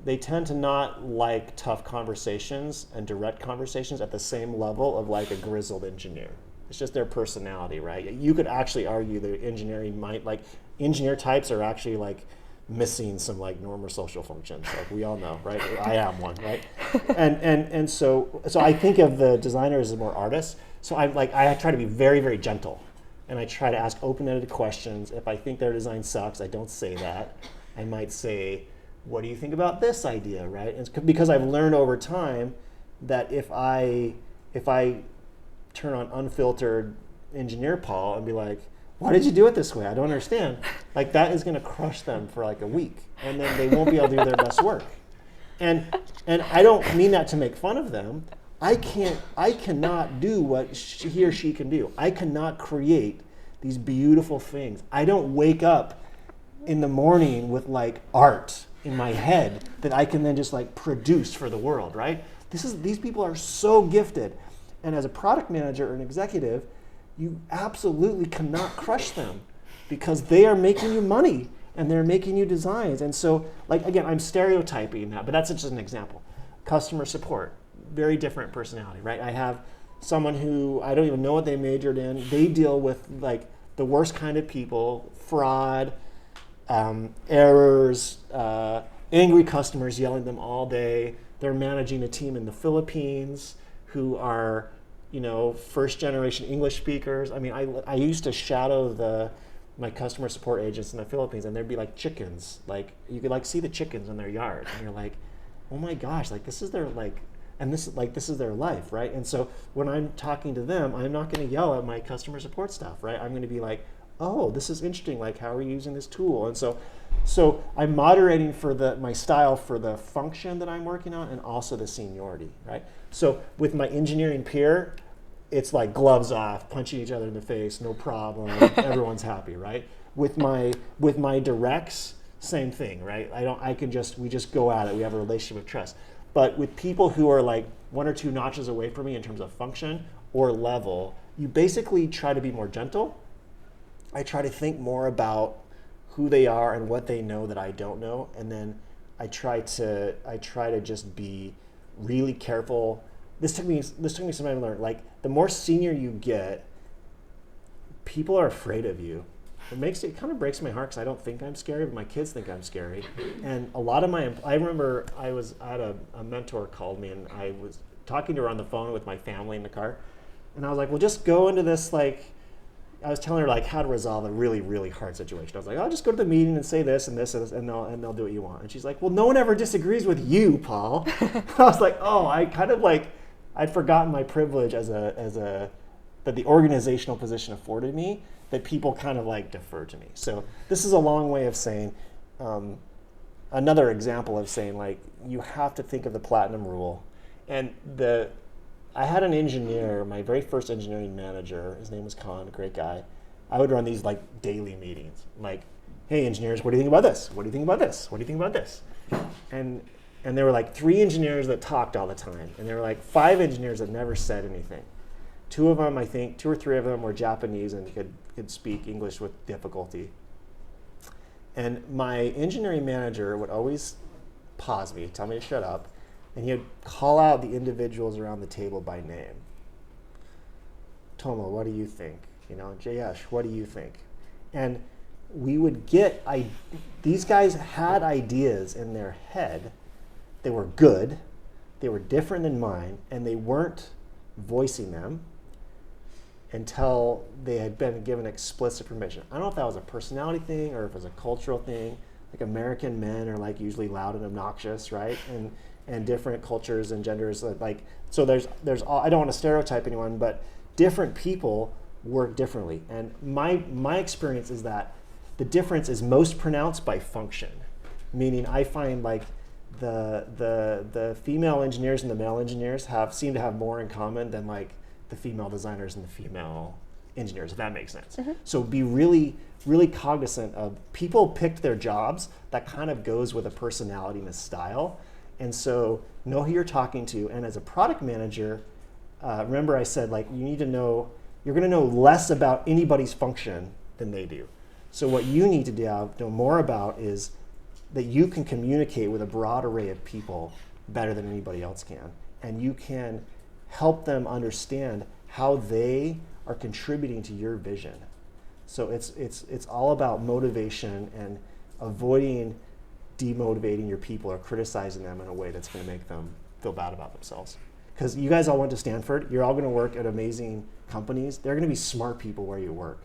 they tend to not like tough conversations and direct conversations at the same level of like a grizzled engineer. It's just their personality, right? You could actually argue that engineer types are actually like missing some like normal social functions, like we all know, right? I am one, right? And so I think of the designers as more artists. So I try to be very, very gentle, and I try to ask open-ended questions. If I think their design sucks, I don't say that. I might say, what do you think about this idea, right? And it's because I've learned over time that if I turn on unfiltered engineer Paul and be like, why did you do it this way? I don't understand. Like that is going to crush them for like a week, and then they won't be able to do their best work. And I don't mean that to make fun of them. I cannot do what he or she can do. I cannot create these beautiful things. I don't wake up in the morning with like art in my head that I can then just like produce for the world, right? These people are so gifted. And as a product manager or an executive, you absolutely cannot crush them because they are making you money and they're making you designs. And so, like, again, I'm stereotyping that, but that's just an example. Customer support, very different personality, right? I have someone who I don't even know what they majored in. They deal with like the worst kind of people, fraud, errors, angry customers yelling at them all day. They're managing a team in the Philippines who are, first generation English speakers. I mean, I used to shadow my customer support agents in the Philippines, and there'd be like chickens. Like you could like see the chickens in their yard, and you're like, oh my gosh, like this is their like, and this is their life, right? And so when I'm talking to them, I'm not going to yell at my customer support staff, right? I'm going to be like, oh, this is interesting. Like, how are you using this tool? And so I'm moderating for my style for the function that I'm working on, and also the seniority, right? So with my engineering peer, it's like gloves off, punching each other in the face, no problem, everyone's happy, right? With my directs, same thing, right? We just go at it. We have a relationship of trust. But with people who are like one or two notches away from me in terms of function or level, you basically try to be more gentle. I try to think more about who they are and what they know that I don't know, and then I try to just be really careful. This took me some time to learn. Like the more senior you get, people are afraid of you. It kind of breaks my heart because I don't think I'm scary, but my kids think I'm scary. And a lot of I remember I had a mentor called me, and I was talking to her on the phone with my family in the car, and I was like, well, just go into this like. I was telling her like how to resolve a really, really hard situation. I was like, I'll just go to the meeting and say this and this, and they'll do what you want. And she's like, well, no one ever disagrees with you, Paul. I was like, oh, I kind of like, I'd forgotten my privilege that the organizational position afforded me, that people kind of like defer to me. So this is a long way of saying, another example of saying like, you have to think of the platinum rule. And I had an engineer, my very first engineering manager, his name was Khan, a great guy. I would run these like daily meetings, like, hey engineers, what do you think about this? What do you think about this? What do you think about this? And there were like 3 engineers that talked all the time, and there were like 5 engineers that never said anything. 2 of them, I think, 2 or 3 of them were Japanese and could speak English with difficulty. And my engineering manager would always pause me, tell me to shut up, and he would call out the individuals around the table by name. Tomo, what do you think? Jayesh, what do you think? And we would these guys had ideas in their head. They were good, they were different than mine, and they weren't voicing them until they had been given explicit permission. I don't know if that was a personality thing or if it was a cultural thing. Like American men are like usually loud and obnoxious, right? and different cultures and genders. So there's all, I don't want to stereotype anyone, but different people work differently. And my experience is that the difference is most pronounced by function, meaning I find like the female engineers and the male engineers seem to have more in common than like the female designers and the female engineers, if that makes sense. Mm-hmm. So be really, really cognizant of people picked their jobs that kind of goes with a personality and a style. And so know who you're talking to. And as a product manager, remember I said like you need to know, you're going to know less about anybody's function than they do. So what you need to know more about is that you can communicate with a broad array of people better than anybody else can. And you can help them understand how they are contributing to your vision. So it's all about motivation and avoiding demotivating your people or criticizing them in a way that's going to make them feel bad about themselves. Because you guys all went to Stanford, you're all going to work at amazing companies. They're going to be smart people where you work.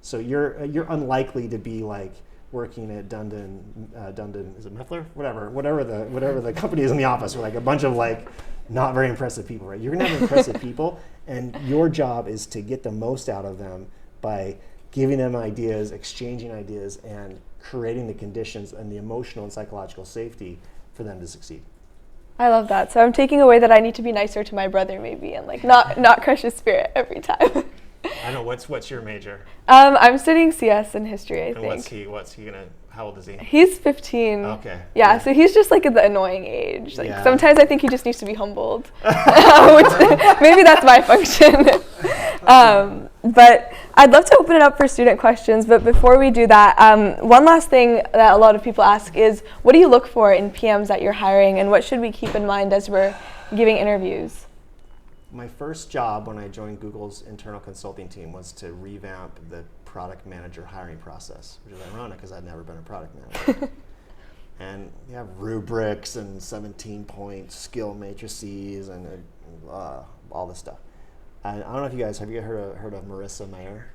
So you're unlikely to be like working at Dundon, is it Miffler? Whatever the company is in the office, with like a bunch of like not very impressive people, right? You're gonna have impressive people, and your job is to get the most out of them by giving them ideas, exchanging ideas, and creating the conditions and the emotional and psychological safety for them to succeed. I love that. So I'm taking away that I need to be nicer to my brother maybe, and like not crush his spirit every time. I know. What's your major? I'm studying CS and history, I think. And what's he gonna? How old is he? He's 15. Okay. Yeah, so he's just like at the annoying age. Like Yeah. sometimes I think he just needs to be humbled. Maybe that's my function. But I'd love to open it up for student questions. But before we do that, one last thing that a lot of people ask is, what do you look for in PMs that you're hiring, and what should we keep in mind as we're giving interviews? My first job when I joined Google's internal consulting team was to revamp the product manager hiring process, which is ironic because I'd never been a product manager. And you have rubrics and 17-point skill matrices and all this stuff. And I don't know if you guys, have you heard of Marissa Mayer?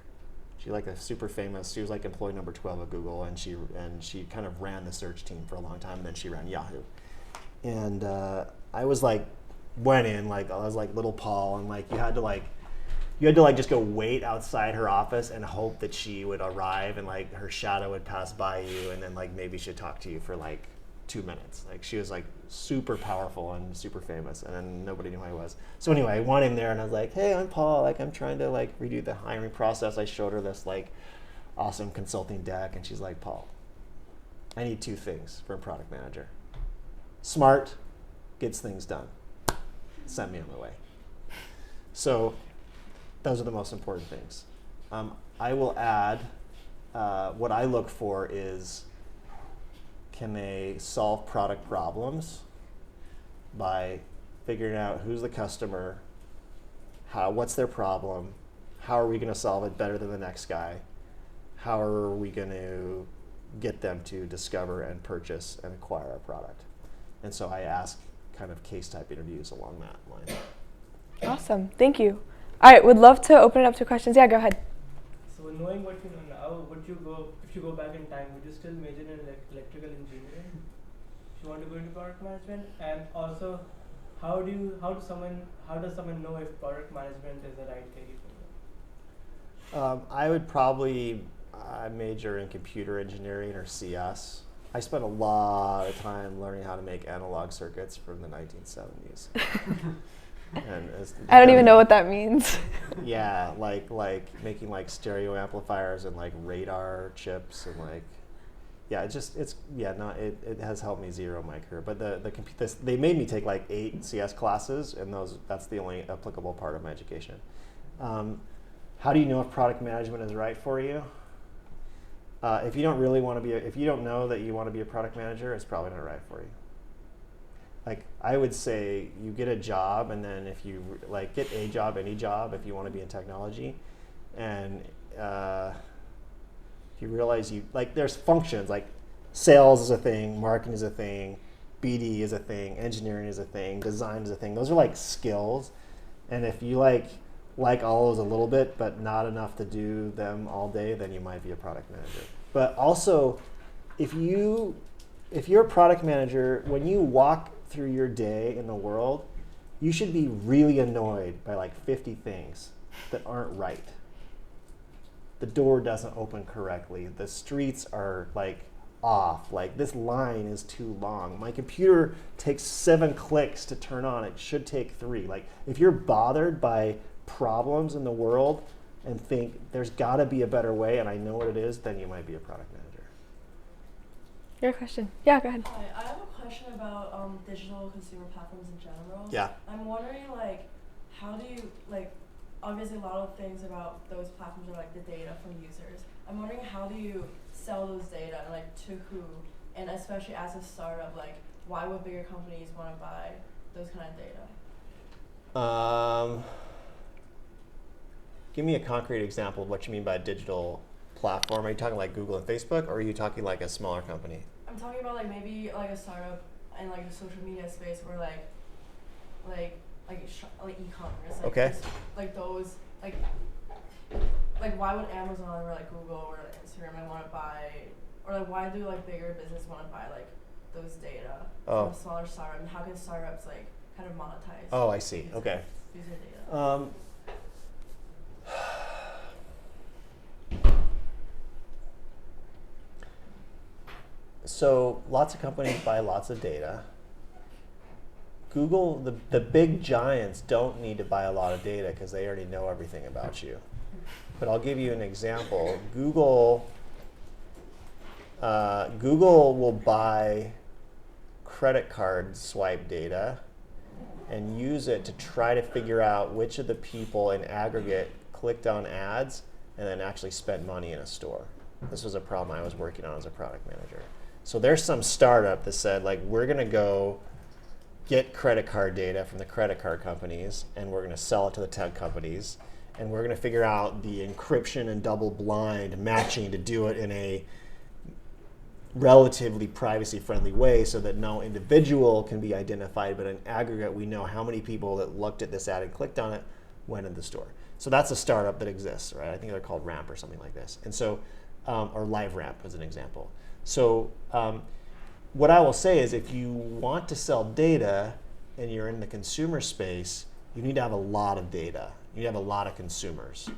She's like a super famous, she was like employee number 12 at Google, and she kind of ran the search team for a long time, and then she ran Yahoo. And I was like, went in like I was like little Paul, and like you had to just go wait outside her office and hope that she would arrive, and like her shadow would pass by you, and then like maybe she'd talk to you for like 2 minutes. Like she was like super powerful and super famous, and then nobody knew who I was. So anyway, I went in there and I was like, hey, I'm Paul, like I'm trying to like redo the hiring process. I showed her this like awesome consulting deck, and she's like, Paul, I need 2 things for a product manager. Smart, gets things done. Send me on my way. So those are the most important things. I will add, what I look for is, can they solve product problems by figuring out who's the customer, what's their problem, how are we going to solve it better than the next guy, how are we going to get them to discover and purchase and acquire our product. And so I ask kind of case type interviews along that line. Awesome, thank you. All right, would love to open it up to questions. Yeah, go ahead. So knowing what you know now, if you go back in time, would you still major in electrical engineering if you want to go into product management? And also, how does someone know if product management is the right career for them? I would probably major in computer engineering or CS. I spent a lot of time learning how to make analog circuits from the 1970s. And I don't even know what that means. Yeah, like making like stereo amplifiers and like radar chips and like, yeah, it has helped me zero my career. But they made me take like 8 CS classes, and that's the only applicable part of my education. How do you know if product management is right for you? If you don't really want to be, if you don't know that you want to be a product manager, it's probably not right for you. Like I would say, you get a job, and then if you like get a job, any job, if you want to be in technology, and if you realize there's functions like sales is a thing, marketing is a thing, BD is a thing, engineering is a thing, design is a thing. Those are like skills, and if you like all those a little bit, but not enough to do them all day, then you might be a product manager. But also, if you if you're a product manager, when you walk through your day in the world, you should be really annoyed by like 50 things that aren't right. The door doesn't open correctly. The streets are like off. Like this line is too long. My computer takes 7 clicks to turn on. It should take 3. Like if you're bothered by problems in the world and think there's got to be a better way and I know what it is, then you might be a product manager. Your question. Yeah, go ahead. Hi, I have a question about digital consumer platforms in general. Yeah. I'm wondering, like, how do you, like, obviously a lot of things about those platforms are like the data from users. I'm wondering how do you sell those data and like to who? And especially as a startup, like why would bigger companies want to buy those kind of data? Give me a concrete example of what you mean by a digital platform. Are you talking like Google and Facebook, or are you talking like a smaller company? I'm talking about like maybe like a startup in like the social media space where like e-commerce, like Okay. like those like why would Amazon or like Google or like Instagram want to buy, or like why do like bigger business want to buy like those data from smaller startups, and how can startups like kind of monetize? Oh, I see. Okay. User data. So lots of companies buy lots of data. Google, the big giants don't need to buy a lot of data because they already know everything about you. But I'll give you an example. Google will buy credit card swipe data and use it to try to figure out which of the people in aggregate clicked on ads and then actually spent money in a store. This was a problem I was working on as a product manager. So there's some startup that said, like, we're going to go get credit card data from the credit card companies, and we're going to sell it to the tech companies, and we're going to figure out the encryption and double blind matching to do it in a relatively privacy-friendly way so that no individual can be identified, but in aggregate we know how many people that looked at this ad and clicked on it went in the store. So that's a startup that exists, right? I think they're called Ramp or something like this. And so, or Live Ramp as an example. So what I will say is if you want to sell data and you're in the consumer space, you need to have a lot of data. You need to have a lot of consumers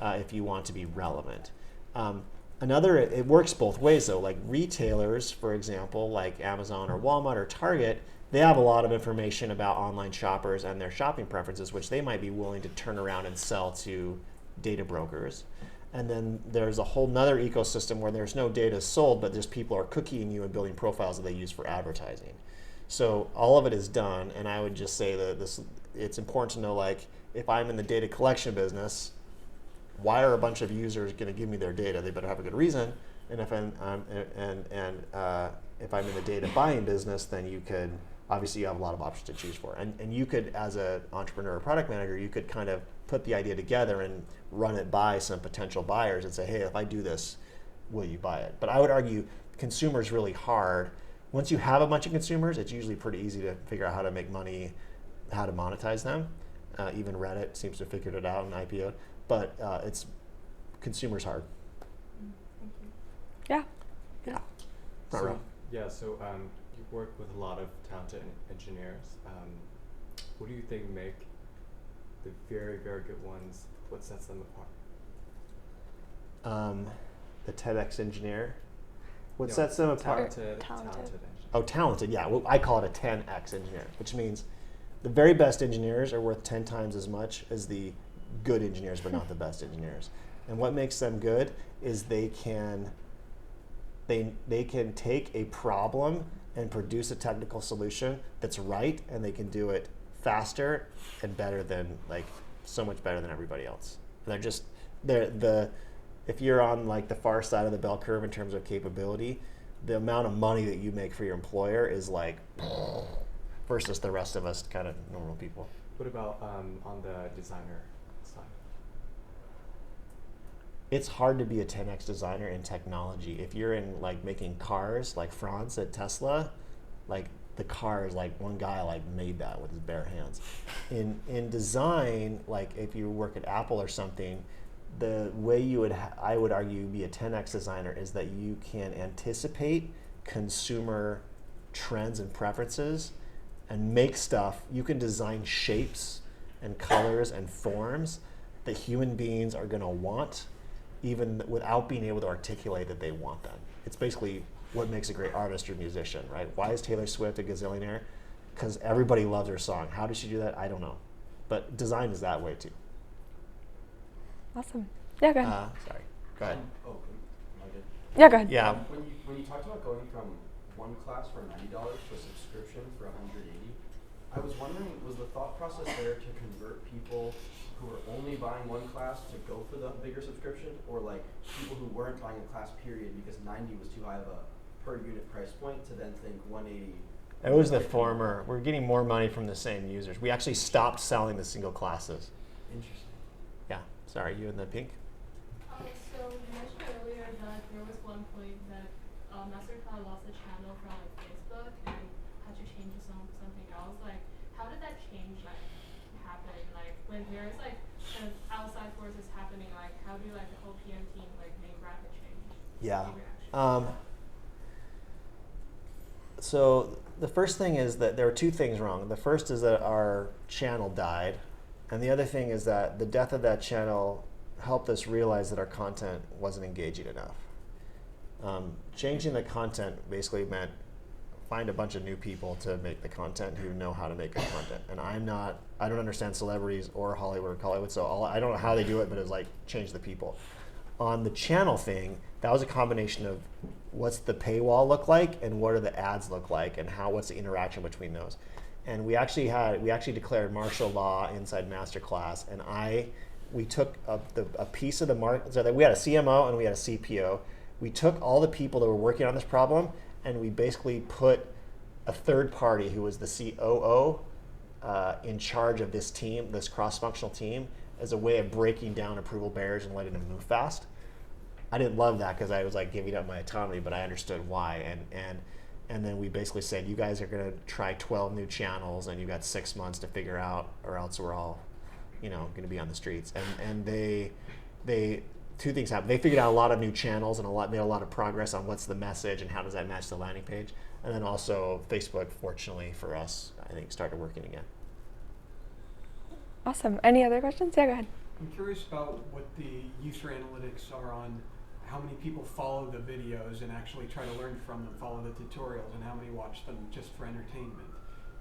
if you want to be relevant. It works both ways though. Like retailers, for example, like Amazon or Walmart or Target, they have a lot of information about online shoppers and their shopping preferences, which they might be willing to turn around and sell to data brokers. And then there's a whole nother ecosystem where there's no data sold, but just people are cookieing you and building profiles that they use for advertising. So all of it is done, and I would just say that it's important to know, like, if I'm in the data collection business, why are a bunch of users going to give me their data? They better have a good reason. And if I'm if I'm in the data buying business, then you could obviously you have a lot of options to choose for. And you could, as an entrepreneur or product manager, you could kind of put the idea together and run it by some potential buyers and say, hey, if I do this, will you buy it? But I would argue consumer is really hard. Once you have a bunch of consumers, it's usually pretty easy to figure out how to make money, how to monetize them. Even Reddit seems to have figured it out and IPO'd. But it's consumer's hard. Yeah. Yeah. So you work with a lot of talented engineers. What do you think make the very, very good ones? What sets them apart? The TEDx engineer. What No, sets them apart? Talented. engineer. Oh, talented, yeah. Well, I call it a 10x engineer, which means the very best engineers are worth 10 times as much as the good engineers, but not the best engineers. And what makes them good is they can take a problem and produce a technical solution that's right, and they can do it faster and better than, like, so much better than everybody else. And if you're on like the far side of the bell curve in terms of capability, the amount of money that you make for your employer is like versus the rest of us kind of normal people. What about on the designer side? It's hard to be a 10x designer in technology. If you're in like making cars, like Franz at Tesla, like the car is like one guy like made that with his bare hands. In design, like if you work at Apple or something, the way you would I would argue be a 10x designer is that you can anticipate consumer trends and preferences and make stuff. You can design shapes and colors and forms that human beings are going to want, even without being able to articulate that they want them. It's basically what makes a great artist or musician, right? Why is Taylor Swift a gazillionaire? Because everybody loves her song. How does she do that? I don't know. But design is that way too. Awesome. Yeah, go ahead. Sorry. Go ahead. Am I good? Yeah, go ahead. Yeah. When you talked about going from one class for $90 to a subscription for $180, I was wondering, was the thought process there to convert people who were only buying one class to go for the bigger subscription, or like people who weren't buying a class period because 90 was too high of a per unit price point to then think 180? It was the former. We're getting more money from the same users. We actually stopped selling the single classes. Interesting. Yeah. Sorry, you in the pink? So you mentioned earlier that there was one point that MasterClass lost a channel from like Facebook and had to change to something else. Like, how did that change happen? Like, when there's like kind of outside forces happening, like how do like the whole PM team like make rapid change? Yeah. Take reaction? So the first thing is that there were two things wrong. The first is that our channel died, and the other thing is that the death of that channel helped us realize that our content wasn't engaging enough. Changing the content basically meant find a bunch of new people to make the content who know how to make good content. And I don't understand celebrities or Hollywood, so I don't know how they do it, but it was like change the people. On the channel thing, that was a combination of what's the paywall look like and what do the ads look like and what's the interaction between those. And we actually declared martial law inside MasterClass, and we took a piece of the market. So that we had a CMO and we had a CPO. We took all the people that were working on this problem, and we basically put a third party who was the COO in charge of this team, this cross-functional team, as a way of breaking down approval barriers and letting them move fast. I didn't love that because I was like giving up my autonomy, but I understood why. And then we basically said, you guys are going to try 12 new channels, and you've got 6 months to figure out, or else we're all, going to be on the streets. And they two things happened. They figured out a lot of new channels and made a lot of progress on what's the message and how does that match the landing page. And then also Facebook, fortunately for us, I think started working again. Awesome. Any other questions? Yeah, go ahead. I'm curious about what the user analytics are on how many people follow the videos and actually try to learn from them, follow the tutorials, and how many watch them just for entertainment.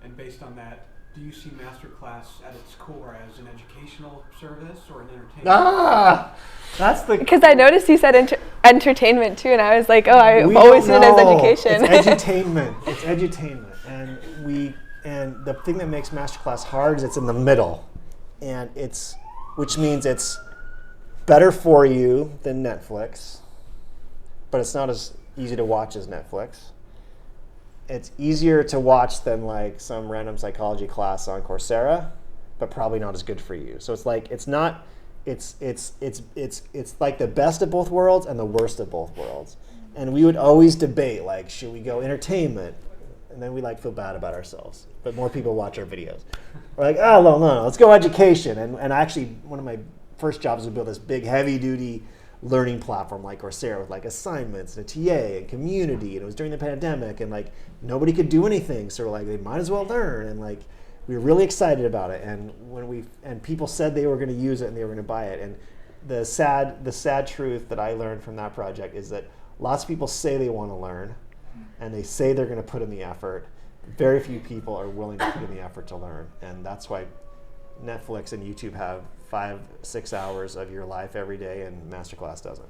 And based on that, do you see MasterClass at its core as an educational service or an entertainment? That's the... Because I noticed you said entertainment too, and I was like, oh, I've always seen it as education. It's edutainment. It's edutainment. And the thing that makes MasterClass hard is it's in the middle. And which means it's better for you than Netflix, but it's not as easy to watch as Netflix. It's easier to watch than like some random psychology class on Coursera, but probably not as good for you. So it's like it's like the best of both worlds and the worst of both worlds. And we would always debate like, should we go entertainment? And then we like feel bad about ourselves. But more people watch our videos. We're like, oh no, let's go education. And actually one of my first jobs was to build this big heavy duty learning platform like Coursera with like assignments and a TA and community, and it was during the pandemic and like nobody could do anything, so we're like, they might as well learn, and like we were really excited about it. And when people said they were going to use it and they were going to buy it, and the sad truth that I learned from that project is that lots of people say they want to learn and they say they're going to put in the effort. Very few people are willing to put in the effort to learn, and that's why Netflix and YouTube have 5-6 hours of your life every day, and MasterClass doesn't.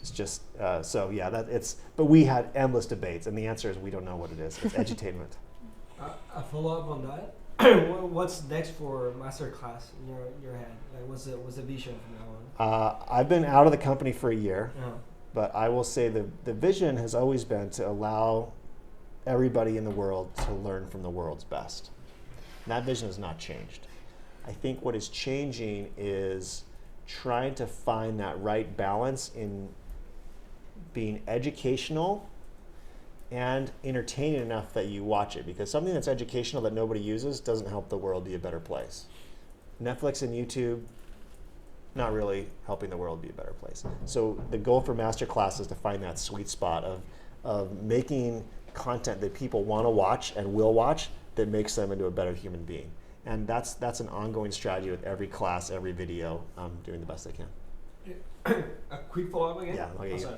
It's just but we had endless debates, and the answer is we don't know what it is. It's edutainment. A follow up on that. What's next for MasterClass in your head? Like, what's the vision from now on? I've been out of the company for a year, Yeah. but I will say the vision has always been to allow everybody in the world to learn from the world's best. And that vision has not changed. I think what is changing is trying to find that right balance in being educational and entertaining enough that you watch it, because something that's educational that nobody uses doesn't help the world be a better place. Netflix and YouTube, not really helping the world be a better place. So the goal for MasterClass is to find that sweet spot of making content that people want to watch and will watch that makes them into a better human being. And that's an ongoing strategy with every class, every video. I'm doing the best I can. A quick follow-up again? Yeah, okay. Sorry.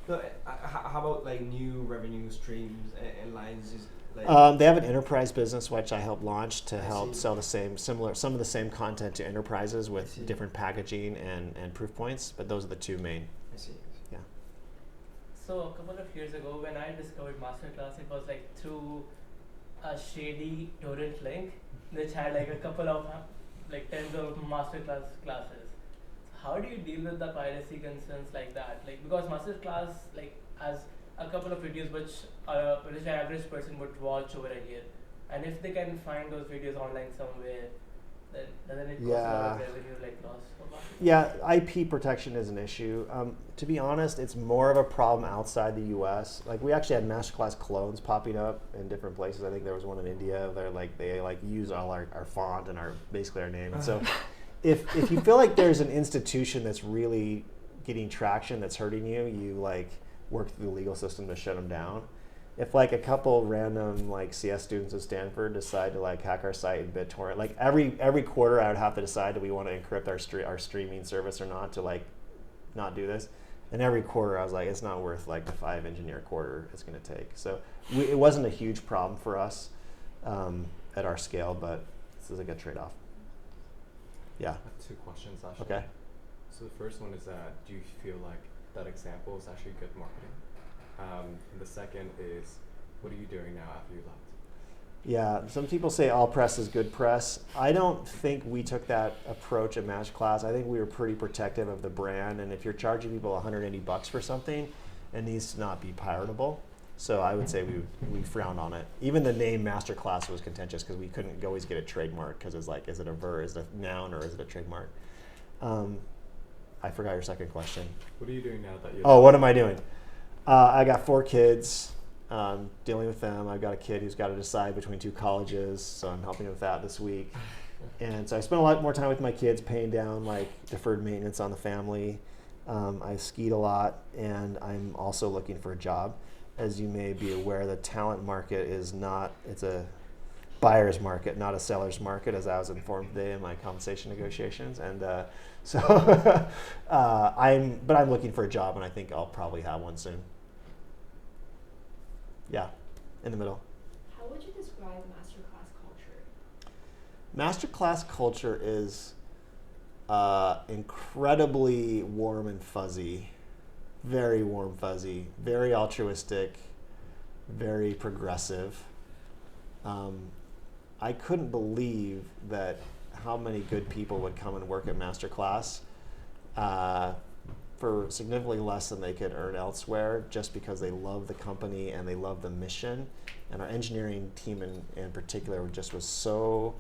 No, how about like new revenue streams and lines? Is like They have an enterprise business which I helped launch to help see. sell some of the same content to enterprises I with see. different packaging and proof points. But those are the two main. I see. Yeah. So a couple of years ago, when I discovered MasterClass, it was like through a shady torrent link, which had like a couple of like tens of masterclass classes. How do you deal with the piracy concerns like that? Like because masterclass like has a couple of videos which an average person would watch over a year, and if they can find those videos online somewhere, then doesn't it cause a lot of Yeah. revenue like loss for Masterclass? Yeah, IP protection is an issue. To be honest, it's more of a problem outside the U.S. Like we actually had MasterClass clones popping up in different places. I think there was one in India. They use all our font and basically our name. And so, if you feel like there's an institution that's really getting traction that's hurting you, you like work through the legal system to shut them down. If like a couple random like CS students at Stanford decide to like hack our site in BitTorrent, like every quarter I would have to decide do we want to encrypt our streaming service or not to like not do this. And every quarter I was like, it's not worth like the 5 engineer quarter it's going to take. So it wasn't a huge problem for us at our scale, but this is a good trade-off. Yeah. I have 2 questions actually. Okay. So the first one is do you feel like that example is actually good marketing? And the second is, what are you doing now after you left? Yeah, some people say all press is good press. I don't think we took that approach at MasterClass. I think we were pretty protective of the brand, and if you're charging people $180 for something, it needs to not be piratable. So I would say we frowned on it. Even the name MasterClass was contentious because we couldn't always get a trademark because it's like, is it a verb, is it a noun, or is it a trademark? I forgot your second question. What are you doing now that you Oh, what am I doing? I got 4 kids, dealing with them. I've got a kid who's got to decide between 2 colleges, so I'm helping with that this week. And so I spent a lot more time with my kids, paying down like deferred maintenance on the family. I skied a lot, and I'm also looking for a job. As you may be aware, the talent market it's a buyer's market, not a seller's market, as I was informed today in my compensation negotiations. And I'm looking for a job, and I think I'll probably have one soon. Yeah, in the middle. How would you describe MasterClass culture? MasterClass culture is incredibly warm and fuzzy, very warm, fuzzy, very altruistic, very progressive. I couldn't believe that how many good people would come and work at MasterClass for significantly less than they could earn elsewhere, just because they love the company and they love the mission. And our engineering team in particular was so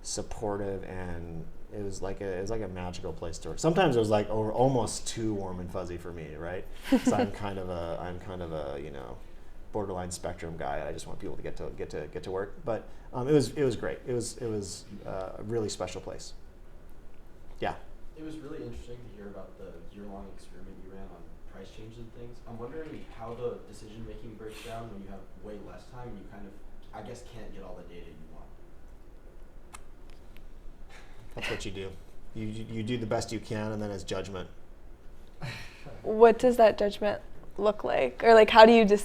supportive, and it was like a magical place to work. Sometimes it was like almost too warm and fuzzy for me, right? Because I'm kind of a borderline spectrum guy. I just want people to get to work. But it was great. It was a really special place. Yeah. It was really interesting to hear about the year-long experiment you ran on price change and things. I'm wondering how the decision-making breaks down when you have way less time and you kind of, I guess, can't get all the data you want. That's what you do. You do the best you can, and then it's judgment. What does that judgment look like? Or like how do you judge?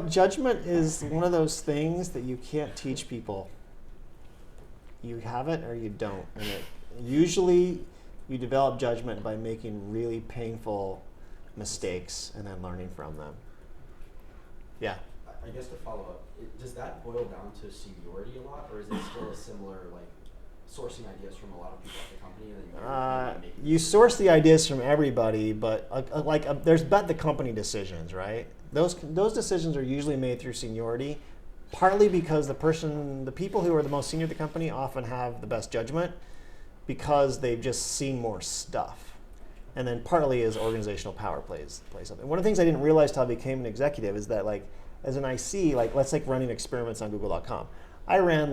Judgment is one of those things that you can't teach people. You have it or you don't. And usually you develop judgment by making really painful mistakes and then learning from them. Yeah. I guess to follow up, does that boil down to seniority a lot, or is it still a similar, like, sourcing ideas from a lot of people at the company? And then You source the ideas from everybody, but there's bet the company decisions, right? Those decisions are usually made through seniority, partly because the people who are the most senior at the company often have the best judgment because they've just seen more stuff. And then partly is organizational power plays something. One of the things I didn't realize till I became an executive is that, like, as an IC, like, let's running experiments on Google.com. I ran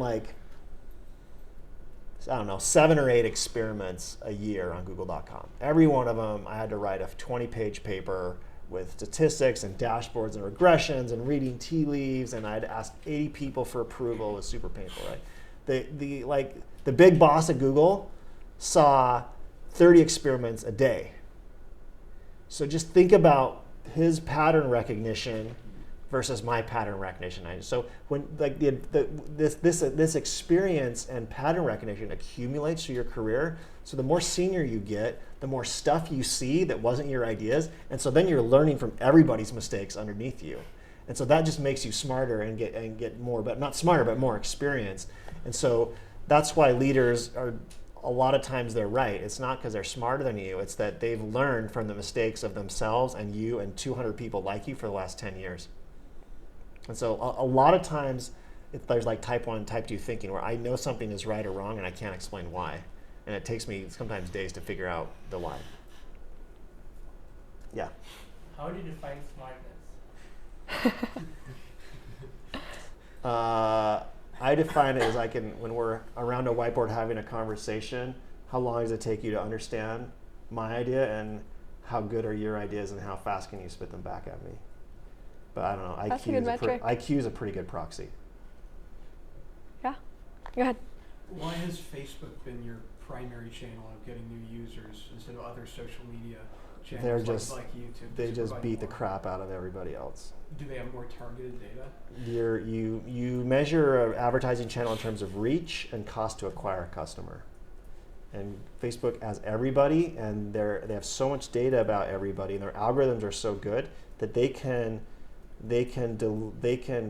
I don't know, 7 or 8 experiments a year on Google.com. Every one of them, I had to write a 20-page paper with statistics and dashboards and regressions and reading tea leaves, and I had to ask 80 people for approval. It was super painful, right? The big boss at Google saw 30 experiments a day. So just think about his pattern recognition versus my pattern recognition. So when this experience and pattern recognition accumulates through your career, so the more senior you get, the more stuff you see that wasn't your ideas, and so then you're learning from everybody's mistakes underneath you, and so that just makes you smarter and get more, but not smarter, but more experienced. And so that's why leaders are, a lot of times they're right. It's not because they're smarter than you, it's that they've learned from the mistakes of themselves and you and 200 people like you for the last 10 years. And so a lot of times there's like type 1 and type 2 thinking where I know something is right or wrong and I can't explain why. And it takes me sometimes days to figure out the why. Yeah. How do you define smartness? I define it as when we're around a whiteboard having a conversation, how long does it take you to understand my idea and how good are your ideas and how fast can you spit them back at me? But I don't know, That's a good metric. IQ is a pretty good proxy. Yeah, go ahead. Why has Facebook been your primary channel of getting new users instead of other social media channels like YouTube? They just beat the crap out of everybody else. Do they have more targeted data? You measure an advertising channel in terms of reach and cost to acquire a customer. And Facebook has everybody, and they have so much data about everybody, and their algorithms are so good that they can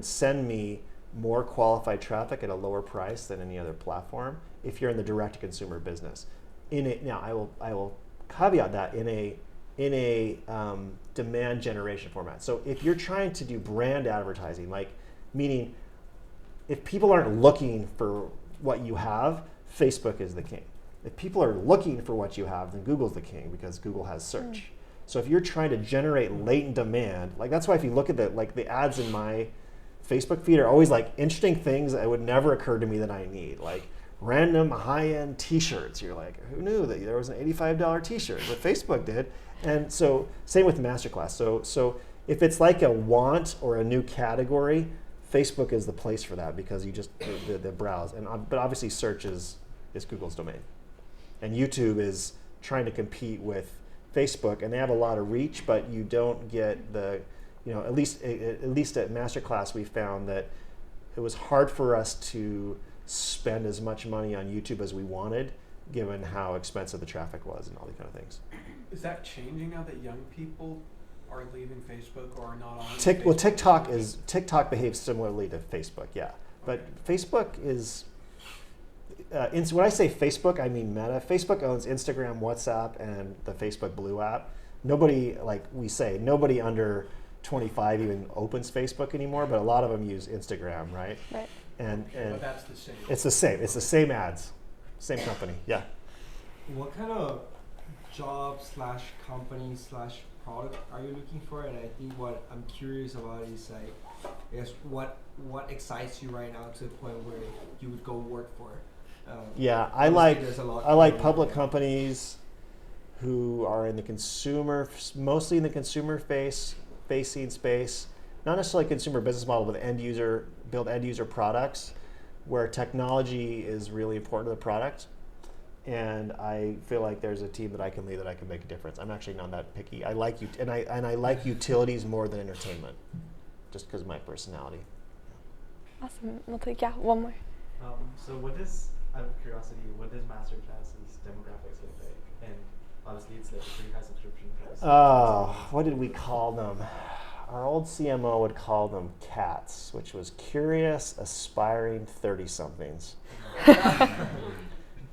send me more qualified traffic at a lower price than any other platform if you're in the direct-to-consumer business. Now, I will caveat that in a demand generation format. So if you're trying to do brand advertising, like meaning if people aren't looking for what you have, Facebook is the king. If people are looking for what you have, then Google's the king because Google has search. So if you're trying to generate latent demand, like that's why if you look at the ads in my Facebook feed are always like interesting things that would never occur to me that I need, like random high-end t-shirts. You're like, who knew that there was an $85 t-shirt? But Facebook did. And so same with MasterClass. So if it's like a want or a new category, Facebook is the place for that because you just the browse. But obviously search is Google's domain. And YouTube is trying to compete with Facebook, and they have a lot of reach, but you don't get the, at least at MasterClass we found that it was hard for us to spend as much money on YouTube as we wanted, given how expensive the traffic was and all these kind of things. Is that changing now that young people are leaving Facebook or are not on Facebook? Well, TikTok behaves similarly to Facebook, yeah. But Facebook is, when I say Facebook, I mean Meta. Facebook owns Instagram, WhatsApp, and the Facebook Blue app. Nobody under 25 even opens Facebook anymore, but a lot of them use Instagram, right? Right. And but that's the same. It's the same. It's the same ads, same company. Yeah. What kind of job / company / product are you looking for? And I think what I'm curious about is like, I guess what excites you right now to the point where you would go work for? Yeah, I like public companies who are in the consumer, mostly in the consumer facing space, not necessarily consumer business model, but build end user products where technology is really important to the product. And I feel like there's a team that I can lead that I can make a difference. I'm actually not that picky. I like I like utilities more than entertainment, just because of my personality. Awesome. We'll take one more. So out of curiosity, what does MasterClass's demographics look like? And obviously it's like a pretty high subscription price. What did we call them? Our old CMO would call them CATs, which was curious, aspiring 30-somethings.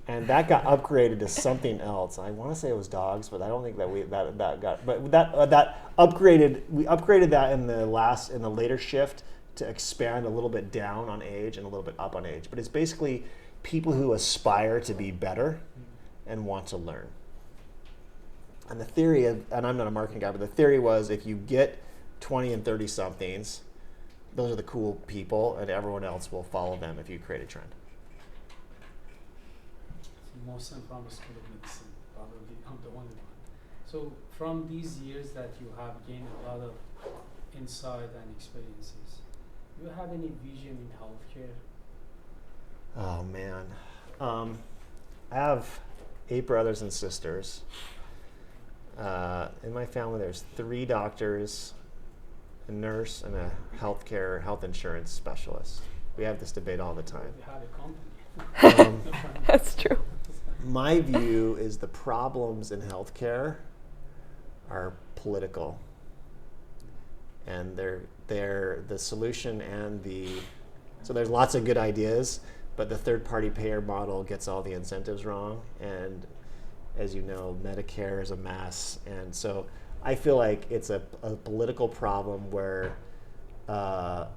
And that got upgraded to something else. I want to say it was dogs, but I don't think that got. But that upgraded. We upgraded that in the later shift to expand a little bit down on age and a little bit up on age. But it's basically people who aspire to be better and want to learn. And the theory, and I'm not a marketing guy, but the theory was if you get 20 and 30-somethings, those are the cool people, and everyone else will follow them if you create a trend. Mohsen from the School of Medicine. Probably I'm the only one. So from these years that you have gained a lot of insight and experiences, do you have any vision in healthcare? Oh man, I have 8 brothers and sisters. In my family, there's 3 doctors, a nurse, and a health insurance specialist. We have this debate all the time. You have a company. That's true. My view is the problems in healthcare are political, and they're the solution and so there's lots of good ideas, but the third-party payer model gets all the incentives wrong, and as you know, Medicare is a mess, and so I feel like it's a political problem where I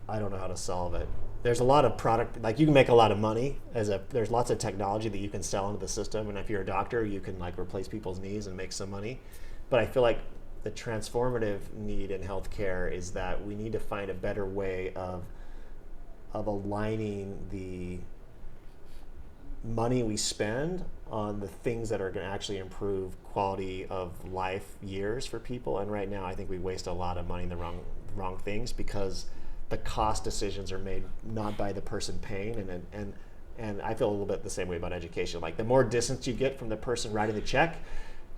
don't know how to solve it. There's a lot of product, like you can make a lot of money there's lots of technology that you can sell into the system, and if you're a doctor, you can like replace people's knees and make some money. But I feel like the transformative need in healthcare is that we need to find a better way of aligning the money we spend on the things that are going to actually improve quality of life years for people. And right now, I think we waste a lot of money in the wrong things because the cost decisions are made not by the person paying, and I feel a little bit the same way about education. Like the more distance you get from the person writing the check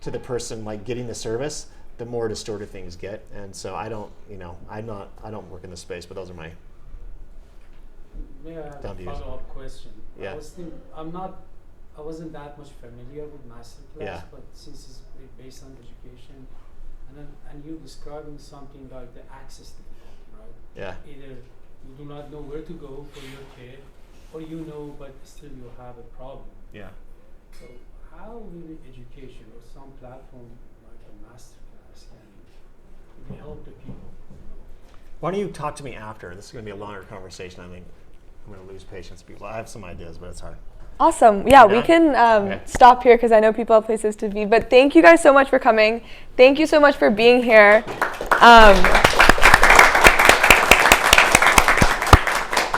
to the person like getting the service, the more distorted things get. And so I don't work in this space, but those are my May I have dumb a views. follow-up question? Yeah. I wasn't that much familiar with MasterClass, Yeah. but since it's based on education, and you're describing something like the access to the health, right? Yeah. Either you do not know where to go for your care, or you know, but still you have a problem. Yeah. So how will education or some platform like a MasterClass can help the people? Why don't you talk to me after? This is going to be a longer conversation. I think I'm going to lose patience with people. I have some ideas, but it's hard. Awesome. Yeah, we Yeah? can Okay. stop here because I know people have places to be. But thank you guys so much for coming. Thank you so much for being here.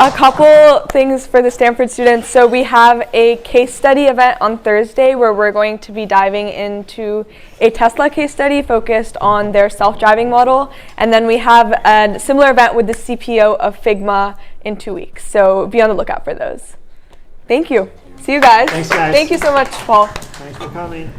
A couple things for the Stanford students. So we have a case study event on Thursday where we're going to be diving into a Tesla case study focused on their self-driving model. And then we have a similar event with the CPO of Figma in 2 weeks. So be on the lookout for those. Thank you. See you guys. Thanks, guys. Thank you so much, Paul. Thanks for coming.